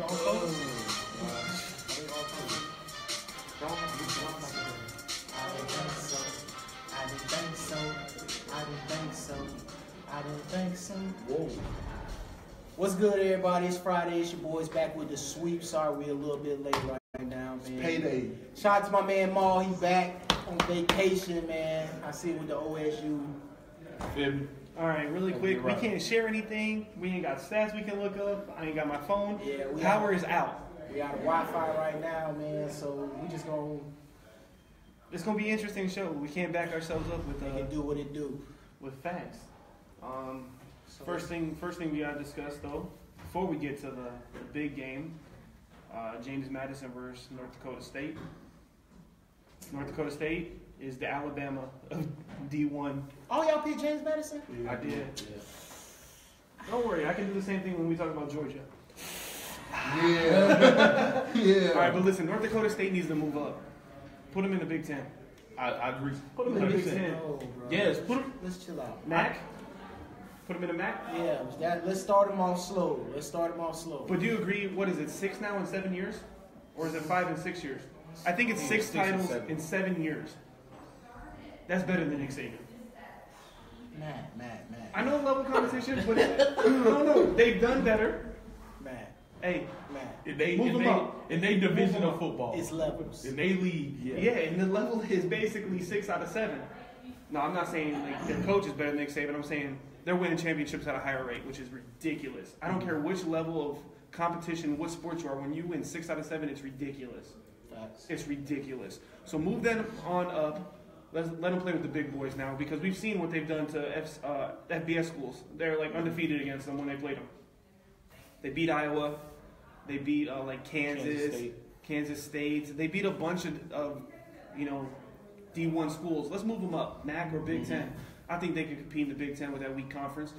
Whoa. What's good, everybody? It's Friday. It's your boys back with the sweep. Sorry, we're a little bit late right now, man. It's payday. Shout out to my man Maul. He back on vacation, man. I see him with the OSU. All right, really quick. We can't share anything. We ain't got stats we can look up. I ain't got my phone. Yeah, Power is out. We out of Wi-Fi right now, man. So we just gonna. It's gonna be an interesting show. We can't back ourselves up with It do what it do. with facts. First thing we gotta discuss though, before we get to the big game, James Madison versus North Dakota State. North Dakota State is the Alabama of D1. Oh, y'all picked James Madison? Yeah, I did. Yeah. Don't worry, I can do the same thing when we talk about Georgia. Yeah. Yeah. All right, but listen, North Dakota State needs to move up. Put them in the Big Ten. I agree. Put them in the Big 100%. Ten. Oh, bro. Yes, put them. Let's chill out. MAC. Put them in the MAC. Yeah, let's start them off slow. But do you agree? What is it? 6 now in 7 years, or is it 5 in 6 years? I think it's 6 titles in 7 years. That's better than Nick Saban. Matt. I know level competition, but no, they've done better. Matt. Hey, In they Move them up. in they division of football. It's levels. In they league, yeah, and the level is basically 6 out of 7. No, I'm not saying like their coach is better than Nick Saban. I'm saying they're winning championships at a higher rate, which is ridiculous. I don't care which level of competition, what sport you are. When you win 6 out of 7, it's ridiculous. Facts. It's ridiculous. So move them on up. Let them play with the big boys now, because we've seen what they've done to FBS schools. They're like undefeated against them when they played them. They beat Iowa. They beat like Kansas State. They beat a bunch of D1 schools. Let's move them up, MAC or Big Ten. I think they could compete in the Big Ten with that weak conference.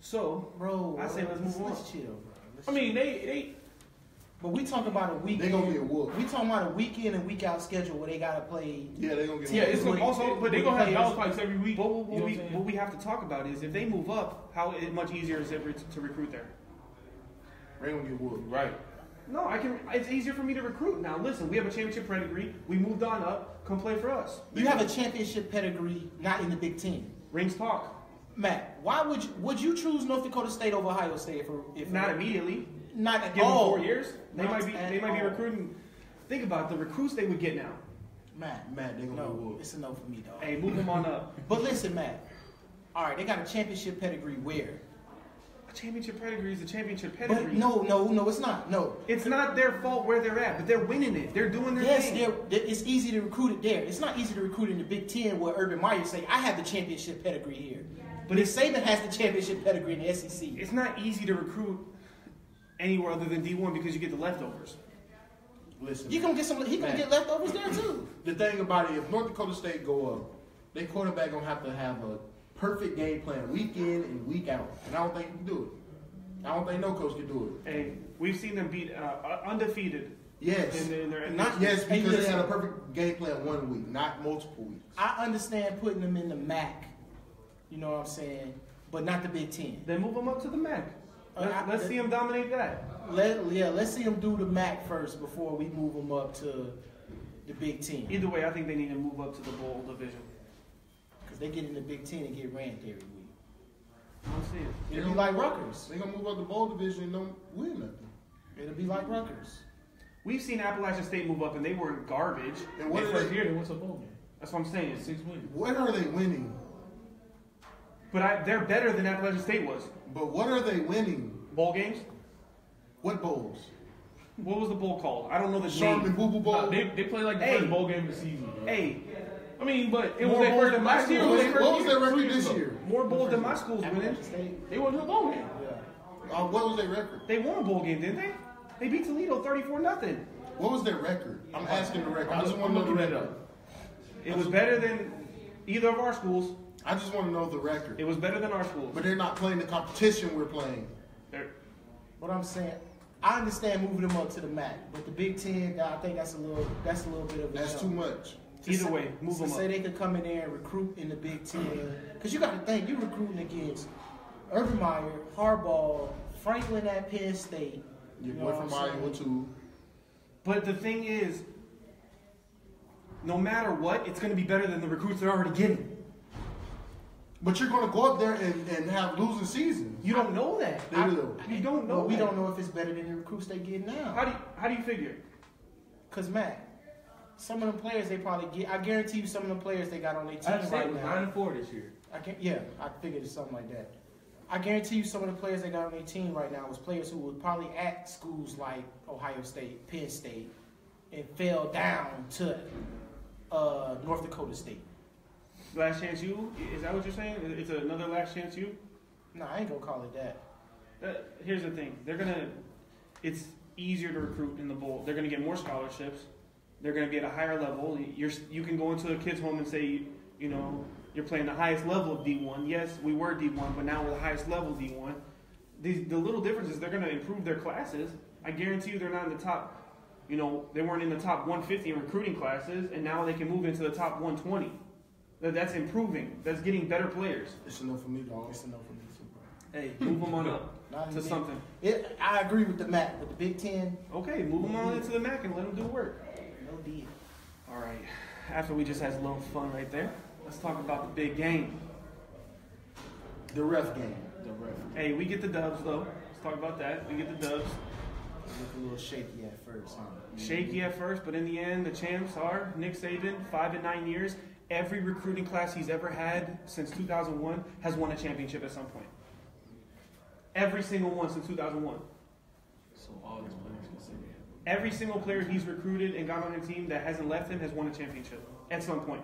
So, Bro, I say let's move on. Let's chill, bro. I mean, they. But we talk about a weekend. They gonna get whooped. We talking about a weekend and week out schedule where they gotta play. Yeah, they gonna get Yeah, it's whooped. also, but they gonna have dog fights every week. But You know what I'm saying? what we have to talk about is if they move up, how much easier is it to recruit there? They gonna get whooped. Right. No, it's easier for me to recruit now. Listen, we have a championship pedigree. We moved on up. Come play for us. You have a championship pedigree, not in the Big Ten. Rings talk. Matt, why would you choose North Dakota State over Ohio State if Not immediately. Not Give them all 4 years. They Not might be at all. recruiting. Think about the recruits they would get now. Matt, They gonna get no, whooped. it's a no for me, dog. Hey, move them on up. But listen, Matt. All right, they got a championship pedigree where? A championship pedigree is a championship But pedigree. no, it's not. No. It's not their fault where they're at, but they're winning it. They're doing their Yes, thing. it's easy to recruit it there. It's not easy to recruit in the Big Ten where Urban Meyer say, I have the championship pedigree here. But if Saban has the championship pedigree in the SEC. It's not easy to recruit anywhere other than D1 because you get the leftovers. Listen, He gonna get leftovers there too. the thing about it, if North Dakota State go up, their quarterback gonna have to have a perfect game plan week in and week out, and I don't think he can do it. I don't think no coach can do it. Hey, we've seen them beat undefeated. Yes, In their yes, Hey, because they listen. had a perfect game plan one week, not multiple weeks. I understand putting them in the MAC, you know what I'm saying, but not the Big Ten. Then move them up to the MAC. Let's see them dominate that. Let's see them do the MAC first before we move them up to the Big Ten. Either way, I think they need to move up to the bowl division. Because they get in the Big Ten and get ranked every week. I don't see it. It'll be like Rutgers. They gonna move up the bowl division and don't win nothing. It'll be like Rutgers. We've seen Appalachian State move up, and they were garbage. And what Their are first they? year, they went to a bowl game. That's what I'm saying. 6 wins. What are they winning? But they're better than Appalachian State was. But what are they winning? Bowl games? What bowls? What was the bowl called? I don't know the Sharman name. Boo Boo Bowl. They play like the Hey. first bowl game of the season. Bro. Hey, I mean, but it was More their bowls first than last my year. school. It was their What first was their year, 2 record years this ago. year? more bowls than my school's winning. Appalachian State. They went to a bowl game. What was their record? They won a bowl game, didn't they? They beat Toledo 34-0. What was their record? I'm asking the record. I just want I'm to know the looking it record. up. It was better than either of our schools. I just want to know the record. It was better than our schools. But they're not playing the competition we're playing. They're- What I'm saying, I understand moving them up to the MAC, but the Big Ten, I think that's a little bit of a That's jump. too much. Either way, move to them say up. they could come in there and recruit in the Big Ten, because you got to think you're recruiting against Urban Meyer, Harbaugh, Franklin at Penn State, Your You know boy what from I'm saying? Iowa too. But the thing is, no matter what, it's going to be better than the recruits they're already getting. But you're going to go up there and have losing seasons. You don't know that. They will. You don't know. Well, we that. don't know if it's better than the recruits they get now. How do you figure? Cause Matt, some of them players they probably get. I guarantee you, some of the players they got on their team I'd say it right was now. 9-4 this year. I figured it's something like that. I guarantee you, some of the players they got on their team right now was players who were probably at schools like Ohio State, Penn State, and fell down to North Dakota State. Last chance you? Is that what you're saying? It's another last chance you? No, I ain't gonna call it that. Here's the thing. It's easier to recruit in the bowl. They're gonna get more scholarships. They're gonna be at a higher level. You can go into a kid's home and say, you know, you're playing the highest level of D1. Yes, we were D1, but now we're the highest level D1. The little difference is they're gonna improve their classes. I guarantee you they're not in the top, you know, they weren't in the top 150 in recruiting classes, and now they can move into the top 120. That's improving. That's getting better players. It's enough for me, dog. It's enough for me too, bro. Hey, move them on up Not to even- something. I agree with the Mac, with the Big Ten. Okay, move them on into the MAC and let them do work. No deal. All right. After we just had a little fun right there, let's talk about the big game. The ref game. The ref. Hey, we get the dubs though. Let's talk about that. We get the dubs. Look a little shaky at first, huh? Shaky at first, but in the end, the champs are Nick Saban, 5 and 9 years. Every recruiting class he's ever had since 2001 has won a championship at some point. Every single one since 2001. So all these players can say Every single player he's recruited and got on a team that hasn't left him has won a championship at some point.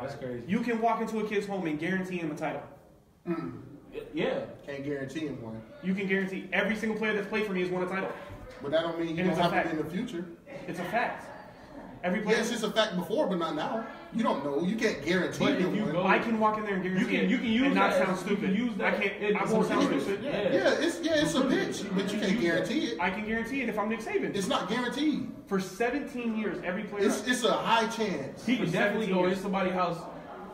that's crazy. You can walk into a kid's home and guarantee him a title. Yeah. Can't guarantee him one. You can guarantee every single player that's played for me has won a title. But that don't mean he And don't it's a have it fact. in the future. It's a fact. Every player. Yes, it's a fact before, but not now. You don't know. You can't guarantee But if him you one. go- I can walk in there and guarantee You can use and not that sound as- you stupid. can use that. I can't. I It's won't sound recruiting. stupid. Yeah. it's a bitch, but you can't guarantee it. I can guarantee it if I'm Nick Saban. It's not guaranteed. For 17 years, every player. It's a high chance. He can For definitely 17 go years. in somebody's house.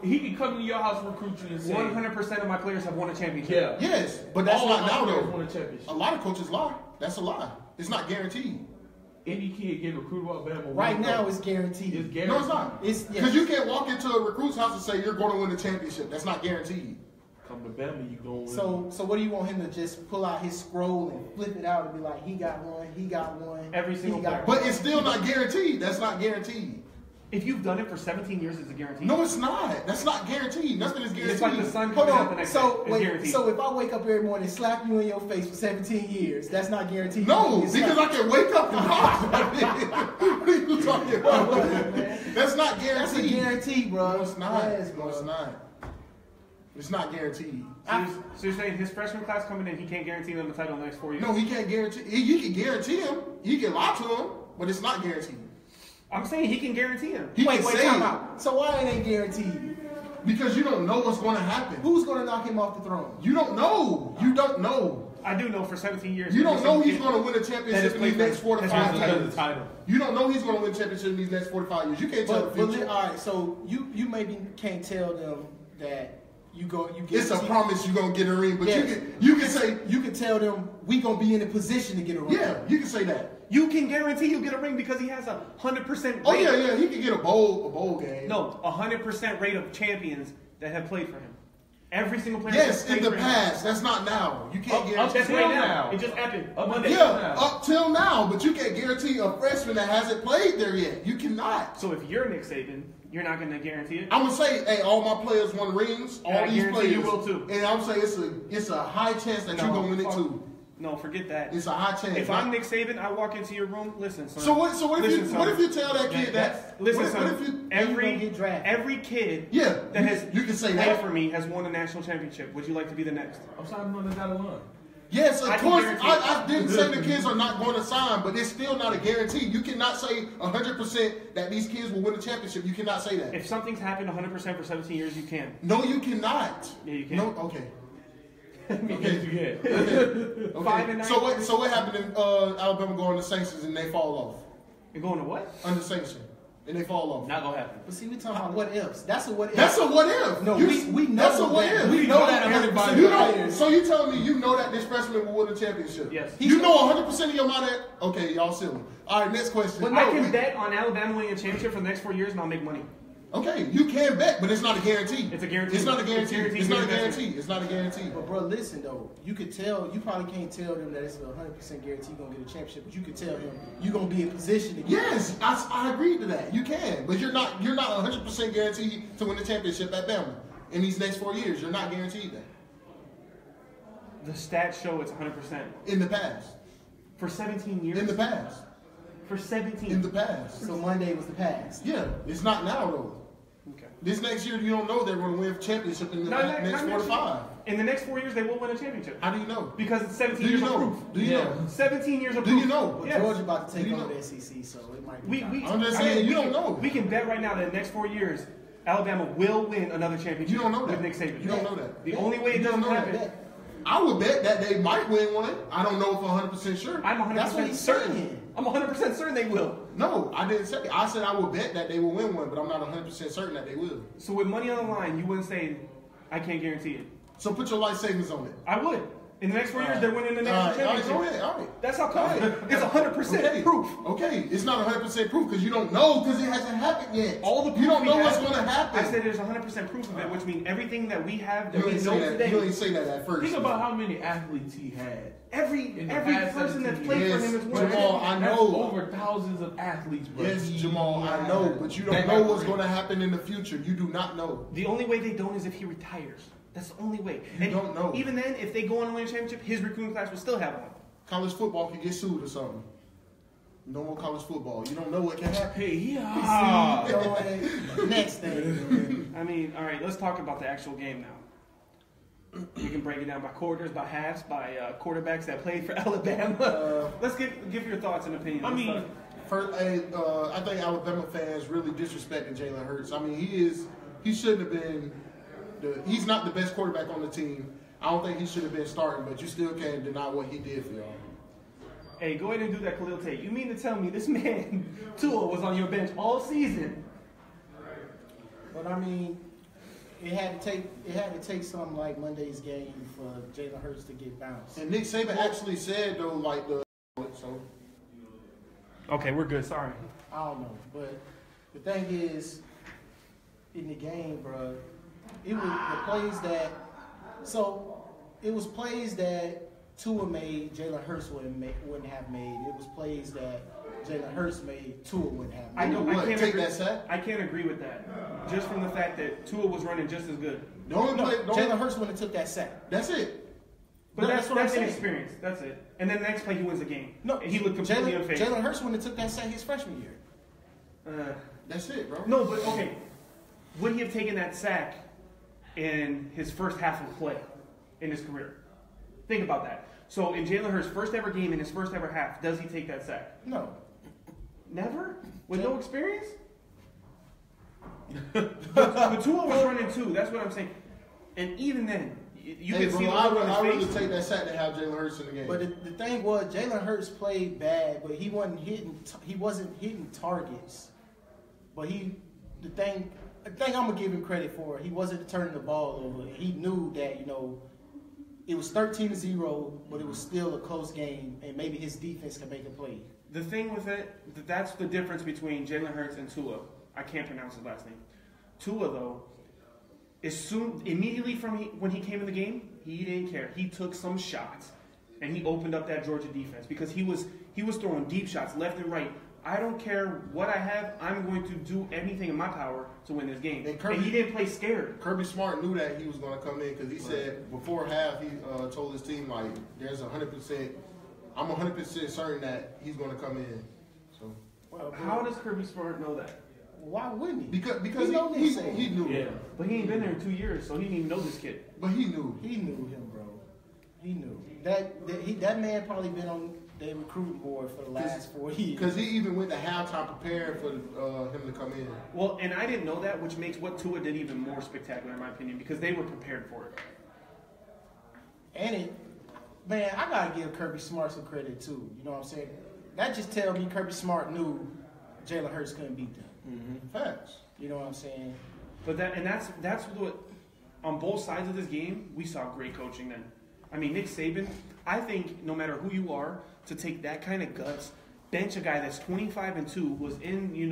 He can come to your house, recruit you, and say, 100% of my players have won a championship. Yeah. Yes, but that's All not my now players though. won a championship. A lot of coaches lie. That's a lie. It's not guaranteed. Any kid get recruited by Alabama. Right will now, go. it's guaranteed. It's guaranteed. No, it's not. It's Because you can't walk into a recruit's house and say you're going to win the championship. That's not guaranteed. Come to Bama, you going. So what do you want him to just pull out his scroll and flip it out and be like, he got one, he got one. Every he single got player. But it's still not guaranteed. That's not guaranteed. If you've done it for 17 years, it's a guarantee. No, it's not. That's not guaranteed. Nothing is guaranteed. It's like the sun Hold coming out the on. next So day. It's wait. guaranteed. So if I wake up every morning and slap you in your face for 17 years, that's not guaranteed. No, It's because not. I can wake up and talk. What are you talking about? That's not That's a guaranteed. guarantee, bro. No, it's not. Yes, No, it's not. It's not guaranteed. So you're saying his freshman class coming in, he can't guarantee them the title in the next 4 years? No, he can't guarantee. He can guarantee him. He can lie to him, but it's not guaranteed. I'm saying he can guarantee him. He Wait, can say time it out. So why it ain't guaranteed? because you don't know what's going to happen. Who's gonna knock him off the throne? You don't know. You don't know. I do know for 17 years. You don't every know single he's kid going to win a that championship has in played these next for- 4 to has 5 won Because of years. the title. You don't know he's going to win a championship in these next 45 years. You can't tell the future. all right. So you maybe can't tell them that you get. It's a promise you're going to get a ring, but Yes. you can say, You can tell them we gonna be in a position to get a ring. yeah, you can say that. You can guarantee you'll get a ring because he has a 100% rate. Oh yeah, he can get a bowl game. No, 100% rate of champions that have played for him. Every single player. Yes, that's in played the for him. past. That's not now. You can't Up guarantee. That's Till right now. now. It just happened. Up Monday. until Yeah, now. up till now, but you can't guarantee a freshman that hasn't played there yet. You cannot. So if you're Nick Saban, you're not going to guarantee it. I'm gonna say, hey, all my players won rings. All And I these guarantee players you will too. And I'm saying it's a high chance that No, you're gonna win it fuck. too. No, forget that. It's a high chance. If I'm Nick Saban, I walk into your room. Listen, son. so what? So what if Listen, you? son. What if you tell that kid that? Listen, what, son. what if you? You gonna get drafted. every kid Yeah, that has you can say played that. for me has won a national championship. Would you like to be the next? I'm signing on the dotted line. Yes, of I can course. guarantee I didn't say the kids are not going to sign, but it's still not a guarantee. You cannot say 100% that these kids will win a championship. You cannot say that. If something's happened 100% for 17 years, you can. No, you cannot. Yeah, you can. No, okay. Yes, you can. Okay. 5 and 9 So what happened in Alabama going to sanctions and they fall off You're going to what? under sanction? and they fall off. Not gonna happen. But see, we talking about what ifs. That's a what if. That's a what if. No, You- we know that's a what that. if. We know that 100% You of know, players. so you telling me you know that this freshman will win a championship? Yes. You know 100% of your mind that, okay, y'all silly. All right, next question. But I no, can bet on Alabama winning a championship for the next 4 years and I'll make money. Okay, you can bet, but it's not a guarantee. It's a guarantee. It's not a It's guarantee. guaranteed It's not a good guarantee. investment. It's not a guarantee. But bro, listen though, you could tell. You probably can't tell them that it's a 100% guarantee you're gonna get a championship. But you could tell him you're gonna be in position to get. Yes, I agree to that. You can, but you're not 100% guaranteed to win the championship at Bama in these next 4 years. You're not guaranteed that The stats show it's 100%. in the past. For 17 years? In the past. For 17. In the past. So Monday was the past. Yeah, it's not now though. Okay. This next year, you don't know they're going to win a championship in the Not next 4 to next 5. year. In the next 4 years, they will win a championship. How do you know? Because it's 17 Do you years of know? proof. Do you Yeah. know? 17 years of Do proof. you know? But Yes. Georgia about to take Do you over know? the SEC, so it might be. We, I'm just saying, you don't know. We can bet right now that in the next 4 years, Alabama will win another championship. You don't know that. With Nick Saban. You don't know that. The only way it You don't doesn't know happen. that. I would bet that they might win one. I don't know if 100% sure. I'm 100% That's what he's certain. saying. I'm 100% certain they will. No, I didn't say. I said I would bet that they will win one, but I'm not 100% certain that they will. So with money on the line, you wouldn't say, I can't guarantee it. So put your life savings on it. I would. In the next 4 years, they're winning the All national right, championship. go ahead. All right. That's how confident. It's 100% Okay. proof. Okay, it's not 100% proof because you don't know because it hasn't happened yet. All the proof you don't we know have- what's going to happen. I said there's 100% proof of it, which means everything that we have that you we ain't know say that. today. You ain't say that at first. Think about how many athletes he had. Every In the every past person 17 that's played for years. him is Yes, one. Jamal, I That's know. over thousands of athletes, bro. Yes, Jamal, I know, but you don't That know got what's rid- going to happen in the future. You do not know. The only way they don't is if he retires. That's the only way. You don't know. Even then, if they go on to win a championship, his recruiting class will still have one. College football can get sued or something. No more college football. You don't know what can happen. Hey, yeah. So, next thing. I mean, all right, let's talk about the actual game now. We can break it down by quarters, by halves, by quarterbacks that played for Alabama. Let's give your thoughts and opinions. I mean, First, I think Alabama fans really disrespected Jalen Hurts. I mean, he shouldn't have been. He's not the best quarterback on the team. I don't think he should have been starting, but you still can't deny what he did for y'all. hey, go ahead and do that, Khalil Tate. You mean to tell me this man, Tua, was on your bench all season? But I mean, it had to take something like Monday's game for Jalen Hurts to get bounced. And Nick Saban actually said though, like so. Okay, we're good. Sorry. I don't know, but the thing is, in the game, bro, it was the plays that. So it was plays that Tua made, Jalen Hurts wouldn't have made. It was plays that Jalen Hurts made, Tua wouldn't have made. I know. What, I can't take agree. that sack? I can't agree with that. Just from the fact that Tua was running just as good. The only No, play, Jalen Hurts wouldn't have took that sack. that's it. But No, that's that's what I'm saying. inexperience. That's it. And then the next play, he wins the game. No, he looked completely unfazed. Jalen Hurts wouldn't have took that sack his freshman year. That's it, bro. No, but okay. Would he have taken that sack in his first half of play in his career? Think about that. So in Jalen Hurts' first ever game, in his first ever half, does he take that sack? No. Never? With no experience? But Tua was running too. That's what I'm saying. And even then, you Hey, can see bro, the I look would on his really face. take that sack to have Jalen Hurts in the game. But the thing was, Jalen Hurts played bad, but he wasn't hitting targets. But the thing I'm gonna give him credit for, he wasn't turning the ball over. He knew that it was 13-0, but it was still a close game, and maybe his defense can make a play. The thing with it, that's the difference between Jalen Hurts and Tua. I can't pronounce his last name. Tua, though, immediately when he came in the game, he didn't care. He took some shots, and he opened up that Georgia defense because he was throwing deep shots left and right. I don't care what I have. I'm going to do anything in my power to win this game. And he didn't play scared. Kirby Smart knew that he was going to come in because he said before half, he told his team, like, there's 100%, I'm 100% certain that he's going to come in. So Well, How does Kirby Smart know that? why wouldn't he? Because he knew. Yeah. But he ain't been there in 2 years, so he didn't even know this kid. But he knew. He knew him, bro. He knew that man probably been on their recruiting board for the last 4 years. Because he even went to halftime preparing for him to come in. Well, and I didn't know that, which makes what Tua did even more spectacular, in my opinion, because they were prepared for it. And man, I gotta give Kirby Smart some credit too. You know what I'm saying? That just tells me Kirby Smart knew Jalen Hurts couldn't beat them. Facts. You know what I'm saying? But that's what on both sides of this game we saw great coaching then. I mean, Nick Saban, I think no matter who you are, to take that kind of guts, bench a guy that's 25-2, was in, He ain't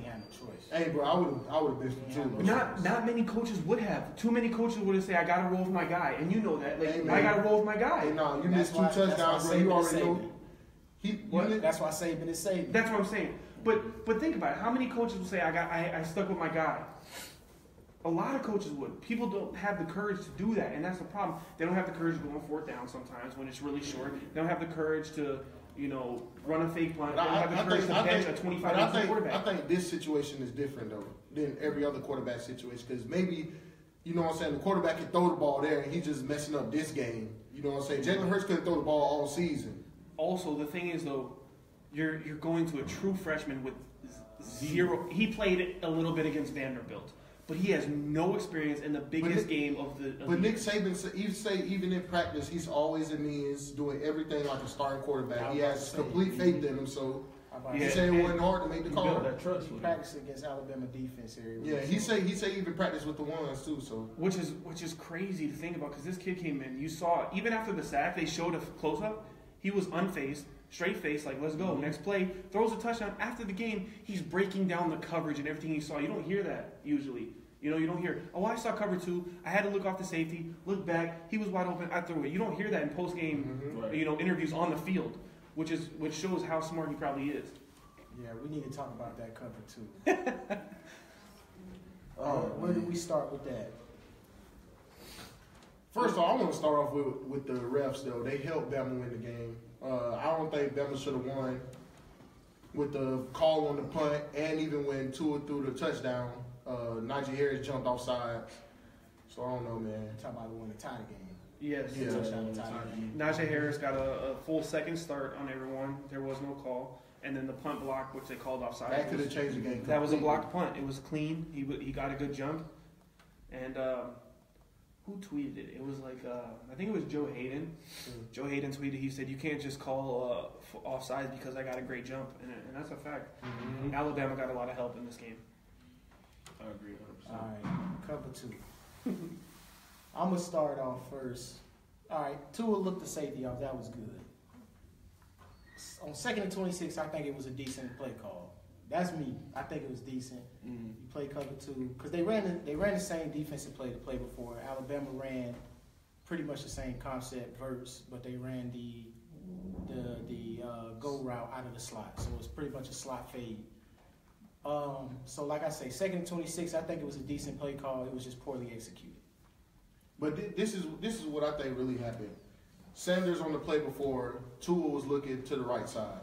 had no choice. Hey, bro, I would have been too. Bro. not many coaches would have. Too many coaches would have said, I gotta roll with my guy, and you know that. Like, Hey, I man. gotta roll with my guy. Hey, no, you That's missed 2 why- touchdowns, that's bro. why You Saban already is know. Saban. That's why Saban is Saban. That's what I'm saying. But think about it. How many coaches will say, I stuck with my guy? A lot of coaches would. People don't have the courage to do that, and that's the problem. They don't have the courage to go on 4th down sometimes when it's really short. They don't have the courage to, run a fake punt. They don't have the courage to bench a 25-2 quarterback. I think this situation is different though than every other quarterback situation because maybe, you know what I'm saying, the quarterback can throw the ball there and he's just messing up this game. You know what I'm saying? Jalen Hurts couldn't throw the ball all season. Also, the thing is though, you're going to a true freshman with zero. He played a little bit against Vanderbilt, but he has no experience in the biggest game of the. But Nick Saban, even in practice, he's always in means doing everything like a starting quarterback. He has complete faith in him. So he said it wasn't hard to make the You call. built that trust He with him. practiced against Alabama defense here. Yeah, he say even practice with the ones too. So Which is crazy to think about because this kid came in. You saw even after the sack, they showed a close up. He was unfazed, straight face, like let's go. Next play, throws a touchdown. After the game, he's breaking down the coverage and everything he saw. You don't hear that usually. You don't hear, oh, I saw cover 2. I had to look off the safety, look back. He was wide open. I threw it. You don't hear that in post game, Right. interviews on the field, which shows how smart he probably is. Yeah, we need to talk about that cover too. Where do we start with that? first of all, I want to start off with the refs though. They helped Bama win the game. I don't think Bama should have won with the call on the punt and even when Tua threw the touchdown. Najee Harris jumped offside. So I don't know, man. Talk about the one that tied the game. Yes. Yeah. Touchdown to tie the game. Najee Harris got a full second start on everyone. There was no call. And then the punt block, which they called offside. That could have changed the game. That was a completely. blocked punt. It was clean. He got a good jump. And who tweeted it? It was like, I think it was Joe Hayden. Joe Hayden tweeted, he said, you can't just call offside because I got a great jump. And that's a fact. Mhm. Alabama got a lot of help in this game. I agree 100%. All right, cover 2. I'm gonna start off first. All right, Tua looked the safety off. That was good. On 2nd and 26, I think it was a decent play call. That's me. I think it was decent. You play cover 2 because they ran the same defensive play the play before. Alabama ran pretty much the same concept verse, but they ran the go route out of the slot. So it was pretty much a slot fade. So like I say, 2nd and 26, I think it was a decent play call. It was just poorly executed. But this is what I think really happened. Sanders on the play before, Tua was looking to the right side,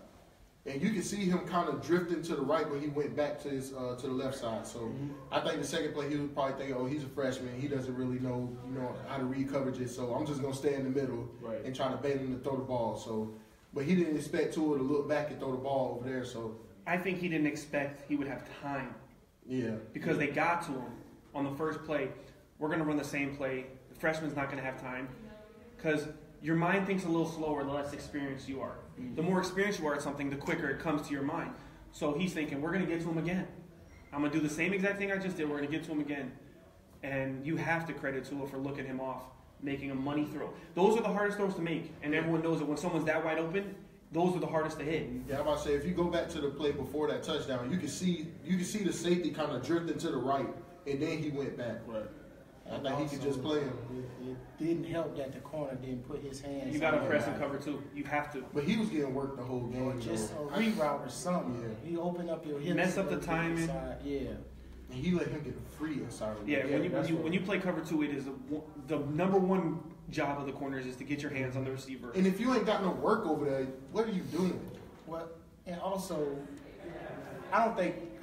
and you could see him kind of drifting to the right when he went back to his to the left side. So I think the second play he was probably thinking, oh, he's a freshman, he doesn't really know how to read coverages, so I'm just gonna stay in the middle Right. and try to bait him to throw the ball. So, but he didn't expect Tua to look back and throw the ball over there. So I think he didn't expect he would have time yeah, because they got to him on the first play. We're going to run the same play. The freshman's not going to have time because your mind thinks a little slower the less experienced you are. The more experienced you are at something, the quicker it comes to your mind. So he's thinking, we're going to get to him again. I'm going to do the same exact thing I just did. We're going to get to him again. And you have to credit Tua for looking him off, making a money throw. Those are the hardest throws to make. And everyone knows that when someone's that wide open, those are the hardest to hit. Yeah, I'm about to say, if you go back to the play before that touchdown, you can see the safety kind of drifting to the right, and then he went back. Right. I think he could just play him. It didn't help that the corner didn't put his hands. You got to on press that and guy. cover too. You have to. But he was getting worked the whole game. Or just a though. reroute or something. Yeah. He opened up your hips. Mess up a the little bit timing. inside. Yeah. And he let him get free inside. of the Yeah, game. when you play cover 2, it is the number one job of the corners is to get your hands on the receiver. And if you ain't got no work over there, what are you doing? Well, and also, I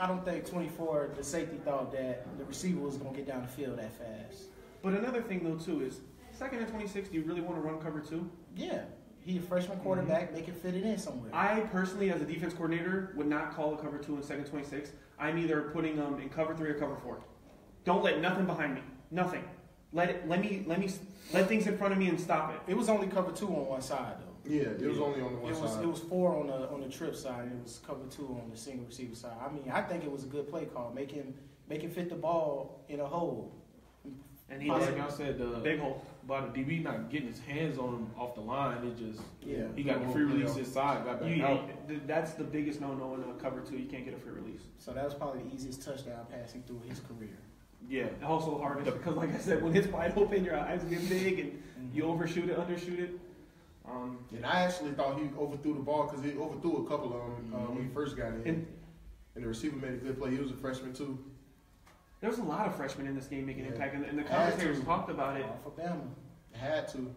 don't think 24 the safety thought that the receiver was gonna get down the field that fast. But another thing though too is 2nd and 26. Do you really want to run cover 2? Yeah, he a freshman quarterback. They can fit it in somewhere. I personally, as a defense coordinator, would not call a cover 2 in 2nd 26. I'm either putting them in cover 3 or cover 4. Don't let nothing behind me. Nothing. Let things in front of me and stop it. It was only cover 2 on one side though. Yeah, it was only on the one side. It was 4 on the trip side, and it was cover 2 on the single receiver side. I mean, I think it was a good play call. Make him fit the ball in a hole. And he Like did I said, the big hole. By the DB not getting his hands on him off the line, it just he got the Yeah. free release inside, got back out. That's the biggest no-no in a cover 2. You can't get a free release. So that was probably the easiest touchdown passing through his career. Yeah, Also hardest because, like I said, when it's wide open, your eyes get big and you overshoot it, undershoot it. And I actually thought he overthrew the ball because he overthrew a couple of them when he first got in. And the receiver made a good play. He was a freshman too. There was a lot of freshmen in this game making Yeah. impact, and the Had commentators to. talked about it. All for Bama. Had to.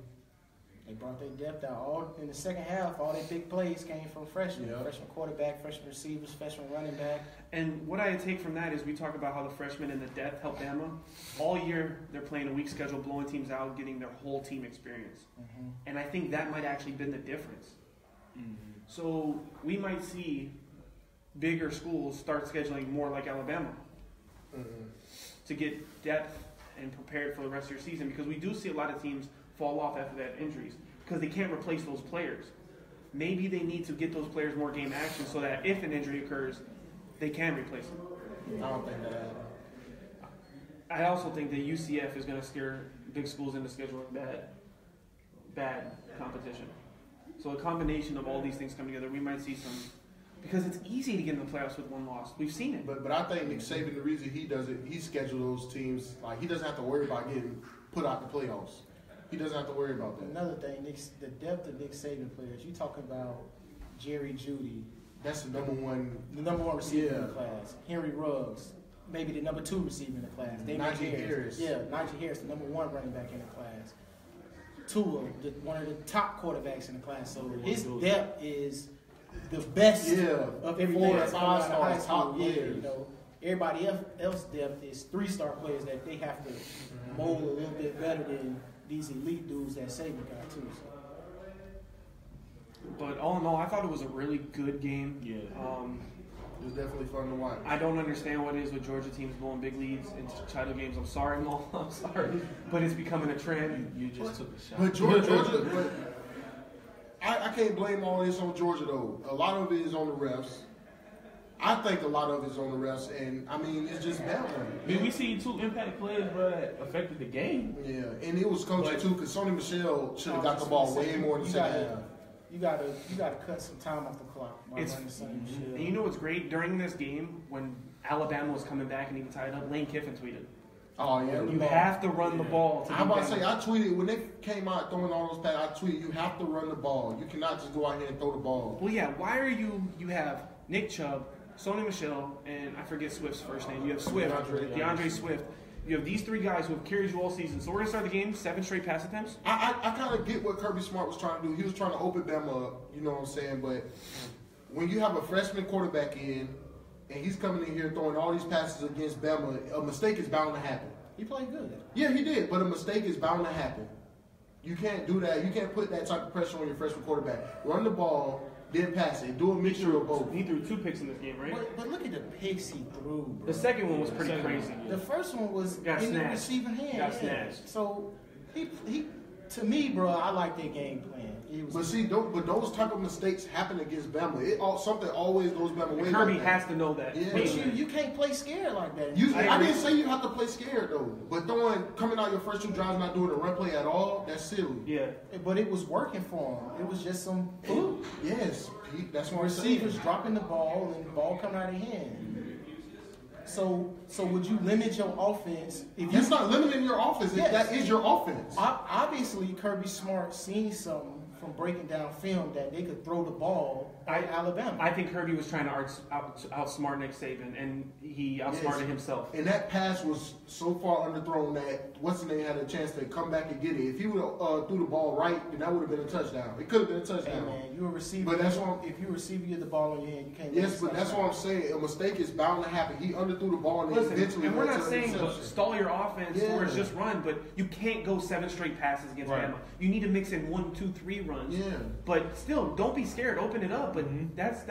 They brought their depth out. All in the second half, all their big plays came from freshmen. Yeah. Freshman quarterback, freshman receivers, freshman running back. And what I take from that is we talk about how the freshmen and the depth help Bama. All year, they're playing a weak schedule, blowing teams out, getting their whole team experience. And I think that might actually been the difference. So we might see bigger schools start scheduling more like Alabama to get depth and prepared for the rest of your season, because we do see a lot of teams fall off after that injuries because they can't replace those players. Maybe they need to get those players more game action so that if an injury occurs, they can replace them. I don't think that happened. I also think that UCF is going to scare big schools into scheduling bad competition. So a combination of all these things come together, we might see some, because it's easy to get in the playoffs with one loss. We've seen it. But I think Nick Saban, the reason he does it, he schedules those teams, like he doesn't have to worry about getting put out the playoffs. He doesn't have to worry about that. Another thing, the depth of Nick Saban players. You talking about Jerry Jeudy, That's the number one. the number 1 receiver in the Yeah. class. Henry Ruggs, maybe the number 2 receiver in the class. Najee Harris. Yeah, Najee Harris, the number 1 running back in the class. Tua, one of the top quarterbacks in the class. So his depth is the best of everything that's coming out of high school. top Yeah, players. you know, everybody else depth is 3-star players that they have to mold a little bit better than these elite dudes that Saban got too. So. But all in all, I thought it was a really good game. Yeah. It was definitely fun to watch. I don't understand what it is with Georgia teams blowing big leads into title games. I'm sorry, Mo. I'm sorry. But it's becoming a trend. You just took a shot. But Georgia, but I can't blame all this on Georgia though. A lot of it is on the refs. I think a lot of it is on the refs, and I mean it's just bad. I mean, we see 2 impact plays, bro, that affected the game. Yeah, and it was coaching too, because Sonny Michel should have got the ball way more in the second half. You gotta cut some time off the clock. And you know what's great? During this game, when Alabama was coming back and even tied up, Lane Kiffin tweeted, Oh yeah, "You have to run the ball." To I'm beat about to say, Bama." I tweeted when they came out throwing all those passes. I tweeted, you have to run the ball. You cannot just go out here and throw the ball. Well, yeah. Why are you have Nick Chubb, Sony Michel, and I forget Swift's first name. You have Swift, DeAndre Swift. You have these 3 guys who have carried you all season. So we're gonna start the game 7 straight pass attempts. I kind of get what Kirby Smart was trying to do. He was trying to open them up, you know what I'm saying? But when you have a freshman quarterback in, and he's coming in here throwing all these passes against Bama, a mistake is bound to happen. He played good. Yeah, he did, but a mistake is bound to happen. You can't do that. You can't put that type of pressure on your freshman quarterback. Run the ball, then pass it. Do a mixture of both. He threw 2 picks in this game, right? But look at the picks he threw, bro. The second one was pretty crazy. The first one was Got in the snatched. receiver hand. Got yeah. snatched. So he to me, bro, I like their game plan. It was But see, those type of mistakes happen against Bama. Something always goes Bama way. Kirby like that. has to know that. Yeah. But you can't play scared like that. I didn't say you have to play scared though, but coming out your first 2 drives not doing a run play at all, that's silly. Yeah. But it was working for him. It was just some fluke. Yes, Pete, that's what I'm saying. Receivers dropping the ball and the ball coming out of hand. So would you limit your offense if you? That's not limiting your offense. Yes. That is your offense. Obviously, Kirby Smart seen something from breaking down film that they could throw the ball at Alabama. I think Kirby was trying to outsmart Nick Saban, and he outsmarted himself. And that pass was so far underthrown that what's the name had a chance to come back and get it. If he would have threw the ball right, then that would have been a touchdown. It could have been a touchdown. Hey man, you're a receiver. But that's if you're a receiver, you get the ball in your hand. You can't. Yes, but that's what I'm saying. A mistake is bound to happen. He underthrew the ball and then Listen, eventually and we're went not to an saying interception. stall your offense Yeah. or just run, but you can't go 7 straight passes against Right. Bama. You need to mix in 1, 2, 3 runs. Yeah. But still, don't be scared. Open it up. But that's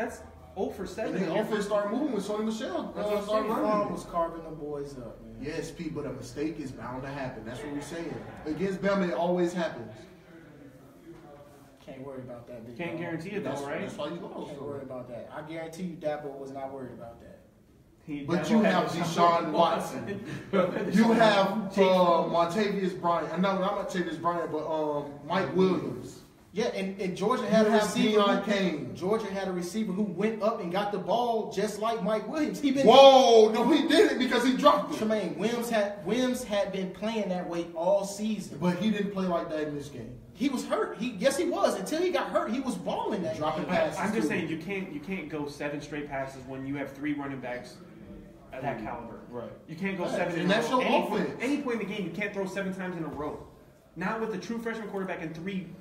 0 for 7. And the offense started moving when Sonny Michel started Farm running. was carving them boys up, man. Yes, Pete, but a mistake is bound to happen. That's what we're saying. Against Bama, it always happens. Can't worry about that. Big Can't dog. guarantee it That's though, right? That's why you lost. Can't worry about that. I guarantee you, Dabo was not worried about that. But you have Deshaun Watson. You have Montavious Bryant. No, not Montavious Bryant, but Mike Williams. Yeah, and Georgia had You a have receiver. Deion Kane. Georgia had a receiver who went up and got the ball just like Mike Williams. He been Whoa, no, he did it because he dropped it. Tremaine Williams had been playing that way all season. But he didn't play like that in this game. He was hurt. Yes, he was. Until he got hurt, he was balling that Dropping game. passes. I'm just too. saying you can't go 7 straight passes when you have 3 running backs at that caliber. Right. You can't go Right. 7 in And a that's row. your Any offense. any point in the game, you can't throw 7 times in a row. Not with the true freshman quarterback and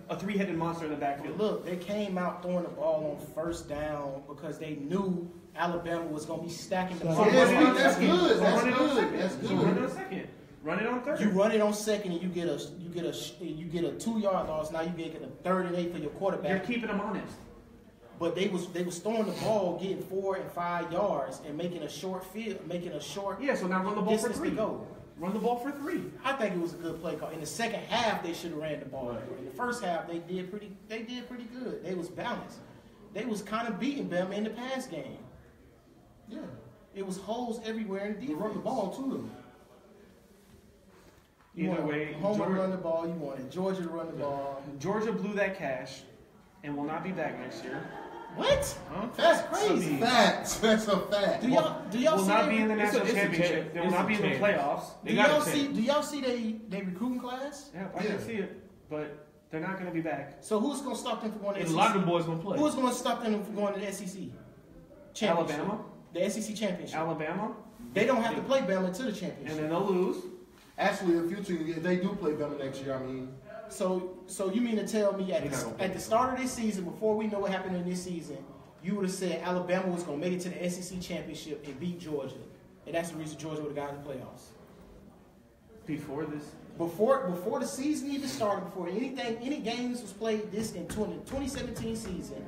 a 3-headed monster in the backfield. Look, they came out throwing the ball on first down because they knew Alabama was going to be stacking the So ball. Yes, run it on that's second. good. So That's run it on good. second. That's So good. run it on second. Run it on third. You run it on second and you get a 2-yard loss. Now you get a 3rd and 8 for your You're quarterback. keeping them honest. But they was throwing the ball, getting 4 and 5 yards, and making a short field, making a short Yeah, so now run the ball for distance 3. to go. Run the ball for 3. I think it was a good play call. In the second half, they should have ran the ball. In the first half, they did pretty good. They was balanced. They was kind of beating them in the pass game. Yeah. It was holes everywhere in the You defense. run the ball too. You Either wanted way, Homer Georgia, run the ball. You wanted Georgia to run the ball. Georgia blew that cash and will not be back next year. What? Huh? That's crazy. Facts. That's a fact. Do y'all Will see not they- be in the It's a- national it's a championship. chance. They will It's not a be in the chance. playoffs. They Do got a y'all chance. see? Do y'all see they recruiting class? Yeah, I Yeah. can see it, but they're not going to be back. So who's gonna stop them from going to And the a lot of SEC? them boys gonna play. Who's gonna stop them from going to the SEC? Championship. Alabama, The SEC championship. Alabama, They don't have to play Bama to the and championship. then they'll lose. Actually, a few teams, if they do play Bama next year, I mean, So you mean to tell me They're not gonna at the start of this season, before we know what happened in this season, you would have said Alabama was going to make it to the SEC championship and beat Georgia, and that's the reason Georgia would have gotten the playoffs. Before this, Before the season even started, before any games was played in 2017 season,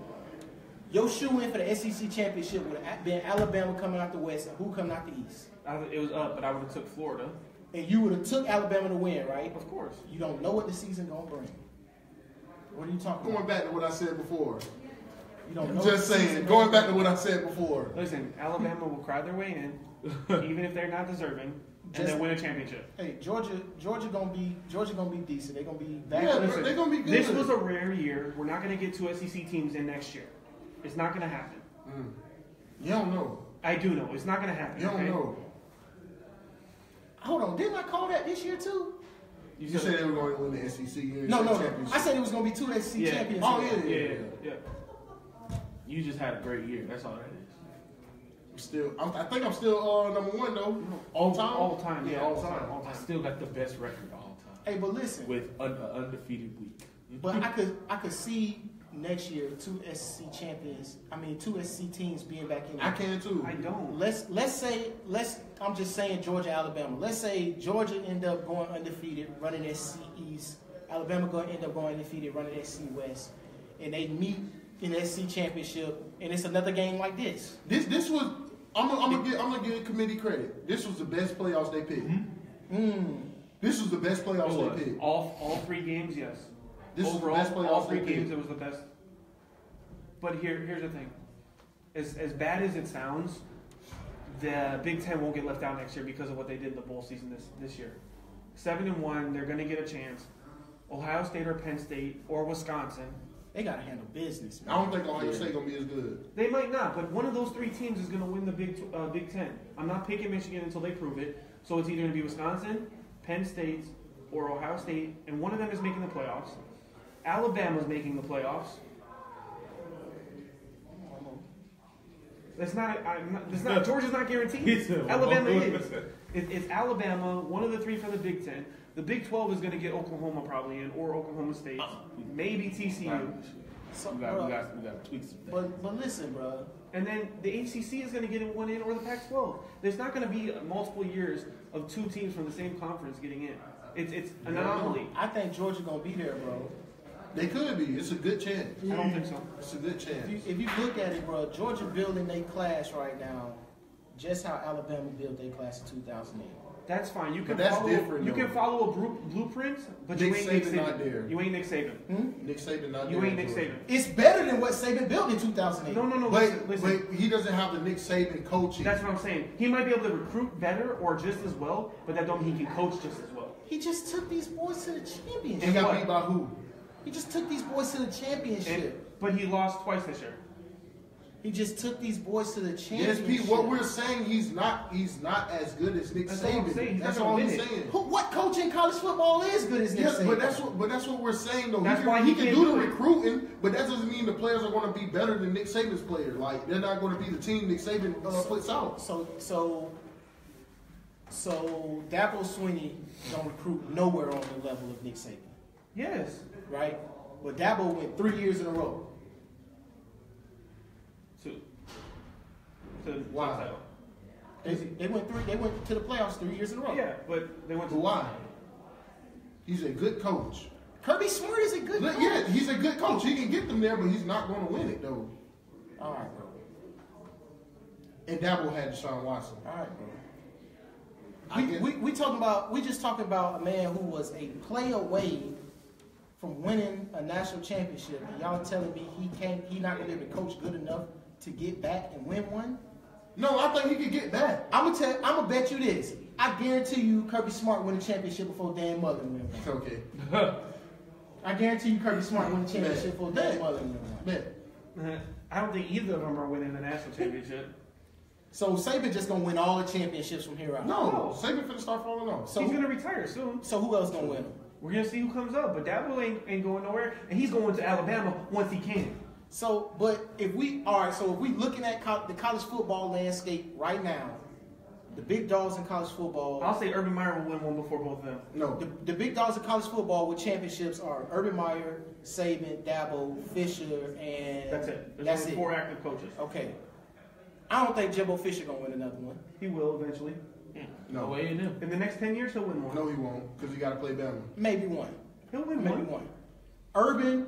your shoe-in for the SEC championship would have been Alabama coming out the West and who coming out the East. it was up, but I would have took Florida. And you would have took Alabama to win, right? Of course. You don't know what the season going to bring. What are you talking going about? back to what I said before. You don't know Just what the saying, season going gonna back to what I said before. Listen, Alabama will cry their way in, even if they're not deserving, and Just- then win a championship. Hey, Georgia gonna be decent. They're gonna be back. Yeah, Listen, they're gonna be good. This was a rare year. We're not going to get 2 SEC teams in next year. It's not going to happen. You don't know. I do know. It's not going to happen. You don't okay? know. Hold on, didn't I call that this year too? You said they were going to win the SEC No. championship. I said it was gonna be 2 SEC Yeah. champions. Oh, yeah. Yeah. You just had a great year. That's all that is. I think I'm still number 1 though. All time. All time. Yeah, all time. All I time. still got the best record all time Hey, but listen, with an undefeated week. but I could see next year 2 SEC champions. I mean 2 SEC teams being back in. I can too. I don't. Let's say I'm just saying Georgia, Alabama. Let's say Georgia end up going undefeated, running SEC East. Alabama going to end up going undefeated, running SEC West, and they meet in the SEC championship, and it's another game like this. This was. I'm gonna give committee credit. This was the best playoffs they picked. This was the best playoffs It was. they picked. All 3 games, yes. This Overall, was the best playoffs all 3 they games, picked. it was the best. But here's the thing. As bad as it sounds, the Big Ten won't get left out next year because of what they did in the bowl season this year. 7-1, they're going to get a chance. Ohio State or Penn State or Wisconsin. They got to handle business, I man. don't think Ohio State gonna be as good. They might not, but one of those 3 teams is going to win the Big Ten. I'm not picking Michigan until they prove it. So it's either going to be Wisconsin, Penn State, or Ohio State, and one of them is making the playoffs. Alabama's making the playoffs. That's not. Georgia's not guaranteed. It's a- Alabama is. It's Alabama, one of the 3 for the Big Ten. The Big 12 is going to get Oklahoma probably in, or Oklahoma State, maybe TCU. So, We bro, got to tweak some things. but listen, bro. And then the ACC is going to get in one in, or the Pac-12. There's not going to be multiple years of 2 teams from the same conference getting in. It's an anomaly. I think Georgia gonna be there, bro. They could be. It's a good chance. I don't think so. It's a good chance. If you look at it, bro, Georgia building their class right now, just how Alabama built their class in 2008. That's fine. You can But that's follow. different, You though. can follow a blueprint, but Nick you ain't Nick Saban Saban. not there. You ain't Nick Saban. Nick Saban not You there. ain't Nick Saban. It's better than what Saban built in 2008. No. But Listen. he doesn't have the Nick Saban coaching. That's what I'm saying. He might be able to recruit better or just as well, but that don't mean he can coach just as well. He just took these boys to the championship. and got what? beat by who? He just took these boys to the championship. But he lost twice this year. He just took these boys to the Yes, championship. Pete. What we're saying, he's not as good as Nick That's what I'm Saban. saying. He's That's not gonna all win he's it. saying. What coach in college football is good as Nick Yes, Saban? but that's what we're saying though. That's he why can, he he can can't do do the it. recruiting, but that doesn't mean the players are going to be better than Nick Saban's player. Like they're not going to be the team Nick Saban puts out. So Dabo Swinney don't recruit nowhere on the level of Nick Saban, Yes. right? But Dabo went 3 years in a row. To Why? title. They went to the playoffs 3 years in a row. Yeah, but they went to But why? He's a good coach. Kirby Smart is a good coach. Yeah, he's a good coach. He can get them there, but he's not going to win it though. All right, bro. And Dabo had Deshaun Watson. All right, bro. I get- We just talking about a man who was a play away from winning a national championship, and y'all telling me he not gonna be able to coach good enough to get back and win one? No, I think he could get back. I'm gonna bet you this. I guarantee you Kirby Smart win a championship before Dan Mullen win one. Okay. I guarantee you Kirby Smart win a championship before Dan Bet. Mullen win one. Bet. I don't think either of them are winning the national championship. So Saban just gonna win all the championships from here out. No, Saban finna start falling off. So He's gonna retire soon. So who else gonna win them? We're gonna see who comes up, but Dabo ain't going nowhere, and he's going to Alabama once he can. So, but if we looking at the college football landscape right now, the big dogs in college football, I'll say Urban Meyer will win one before both of them. No. the big dogs in college football with championships are Urban Meyer, Saban, Dabo, Fisher, and That's it. There's That's only it. 4 active coaches. Okay. I don't think Jimbo Fisher gonna win another one. He will eventually. No. Away in them. In the next 10 years, he'll win one. No, he won't, because he got to play Bama. Maybe one. He'll win Maybe one. one. Urban,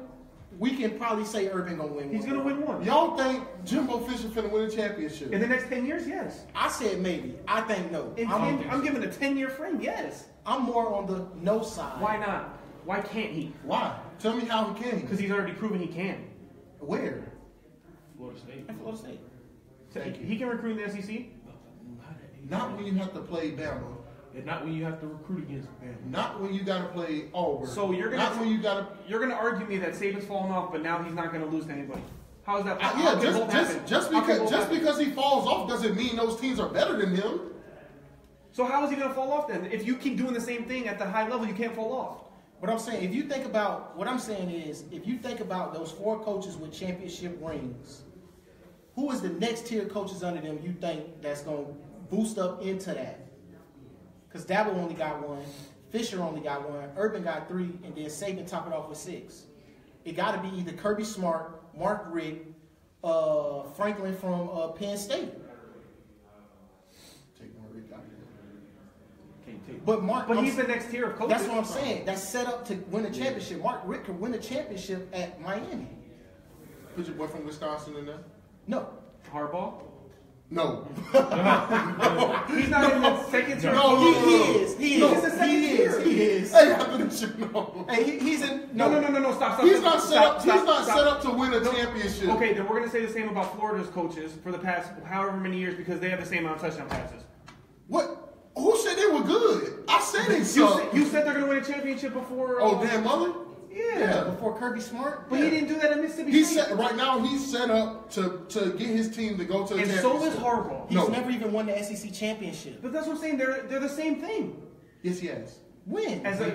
we can probably say Urban gonna win He's one. gonna win one. Y'all think Jimbo Fisher finna win a championship? In the next 10 years, yes. I said maybe. I think no. I'm giving a 10-year frame, yes. I'm more on the no side. Why not? Why can't he? Why? Tell me how he can. Because he's already proven he can. Where? Florida State. At Florida State. So Thank he can recruit in the SEC. Not when you have to play Bama. And not when you have to recruit against Bama. Not when you got to play Auburn. So you're gonna- Not when you got to. You're gonna argue me that Saban's falling off, but now he's not gonna lose to anybody. How is that? Yeah, how can both happen? just How can both because happen? because he falls off doesn't mean those teams are better than him. So how is he gonna fall off then? If you keep doing the same thing at the high level, you can't fall off. But I'm saying, if you think about what I'm saying is, if you think about those 4 coaches with championship rings, who is the next tier of coaches under them you think that's going to boost up into that? Because Dabo only got 1, Fisher only got 1, Urban got 3, and then Saban top it off with 6. It got to be either Kirby Smart, Mark Richt, Franklin from Penn State. Take one Rick out of here. Can't take. But Mark, But he's the next tier of coaches. that's what I'm saying. That's set up to win a championship. Mark Richt could win a championship at Miami. Put your boy from Wisconsin in there. No. Harbaugh. No. He's not in the second tier. No, he is. He is. No, he's the second He tier. is. He is. Hey, after this shit, no. Hey, he's in. No. Stop. He's not set up. Stop, He's not stop. set up to win a championship. Okay, then we're gonna say the same about Florida's coaches for the past however many years because they have the same amount of touchdown passes. What? Who said they were good? I said they You suck. said they're gonna win a championship before. Oh, Dan Mullen? Yeah. Before Kirby Smart. But he didn't do that at Mississippi He's State. set right now. He's set up to get his team to go to a And championship. so is Harbaugh. He's No. never even won the SEC championship. But that's what I'm saying. They're the same thing Yes, he has. When? as a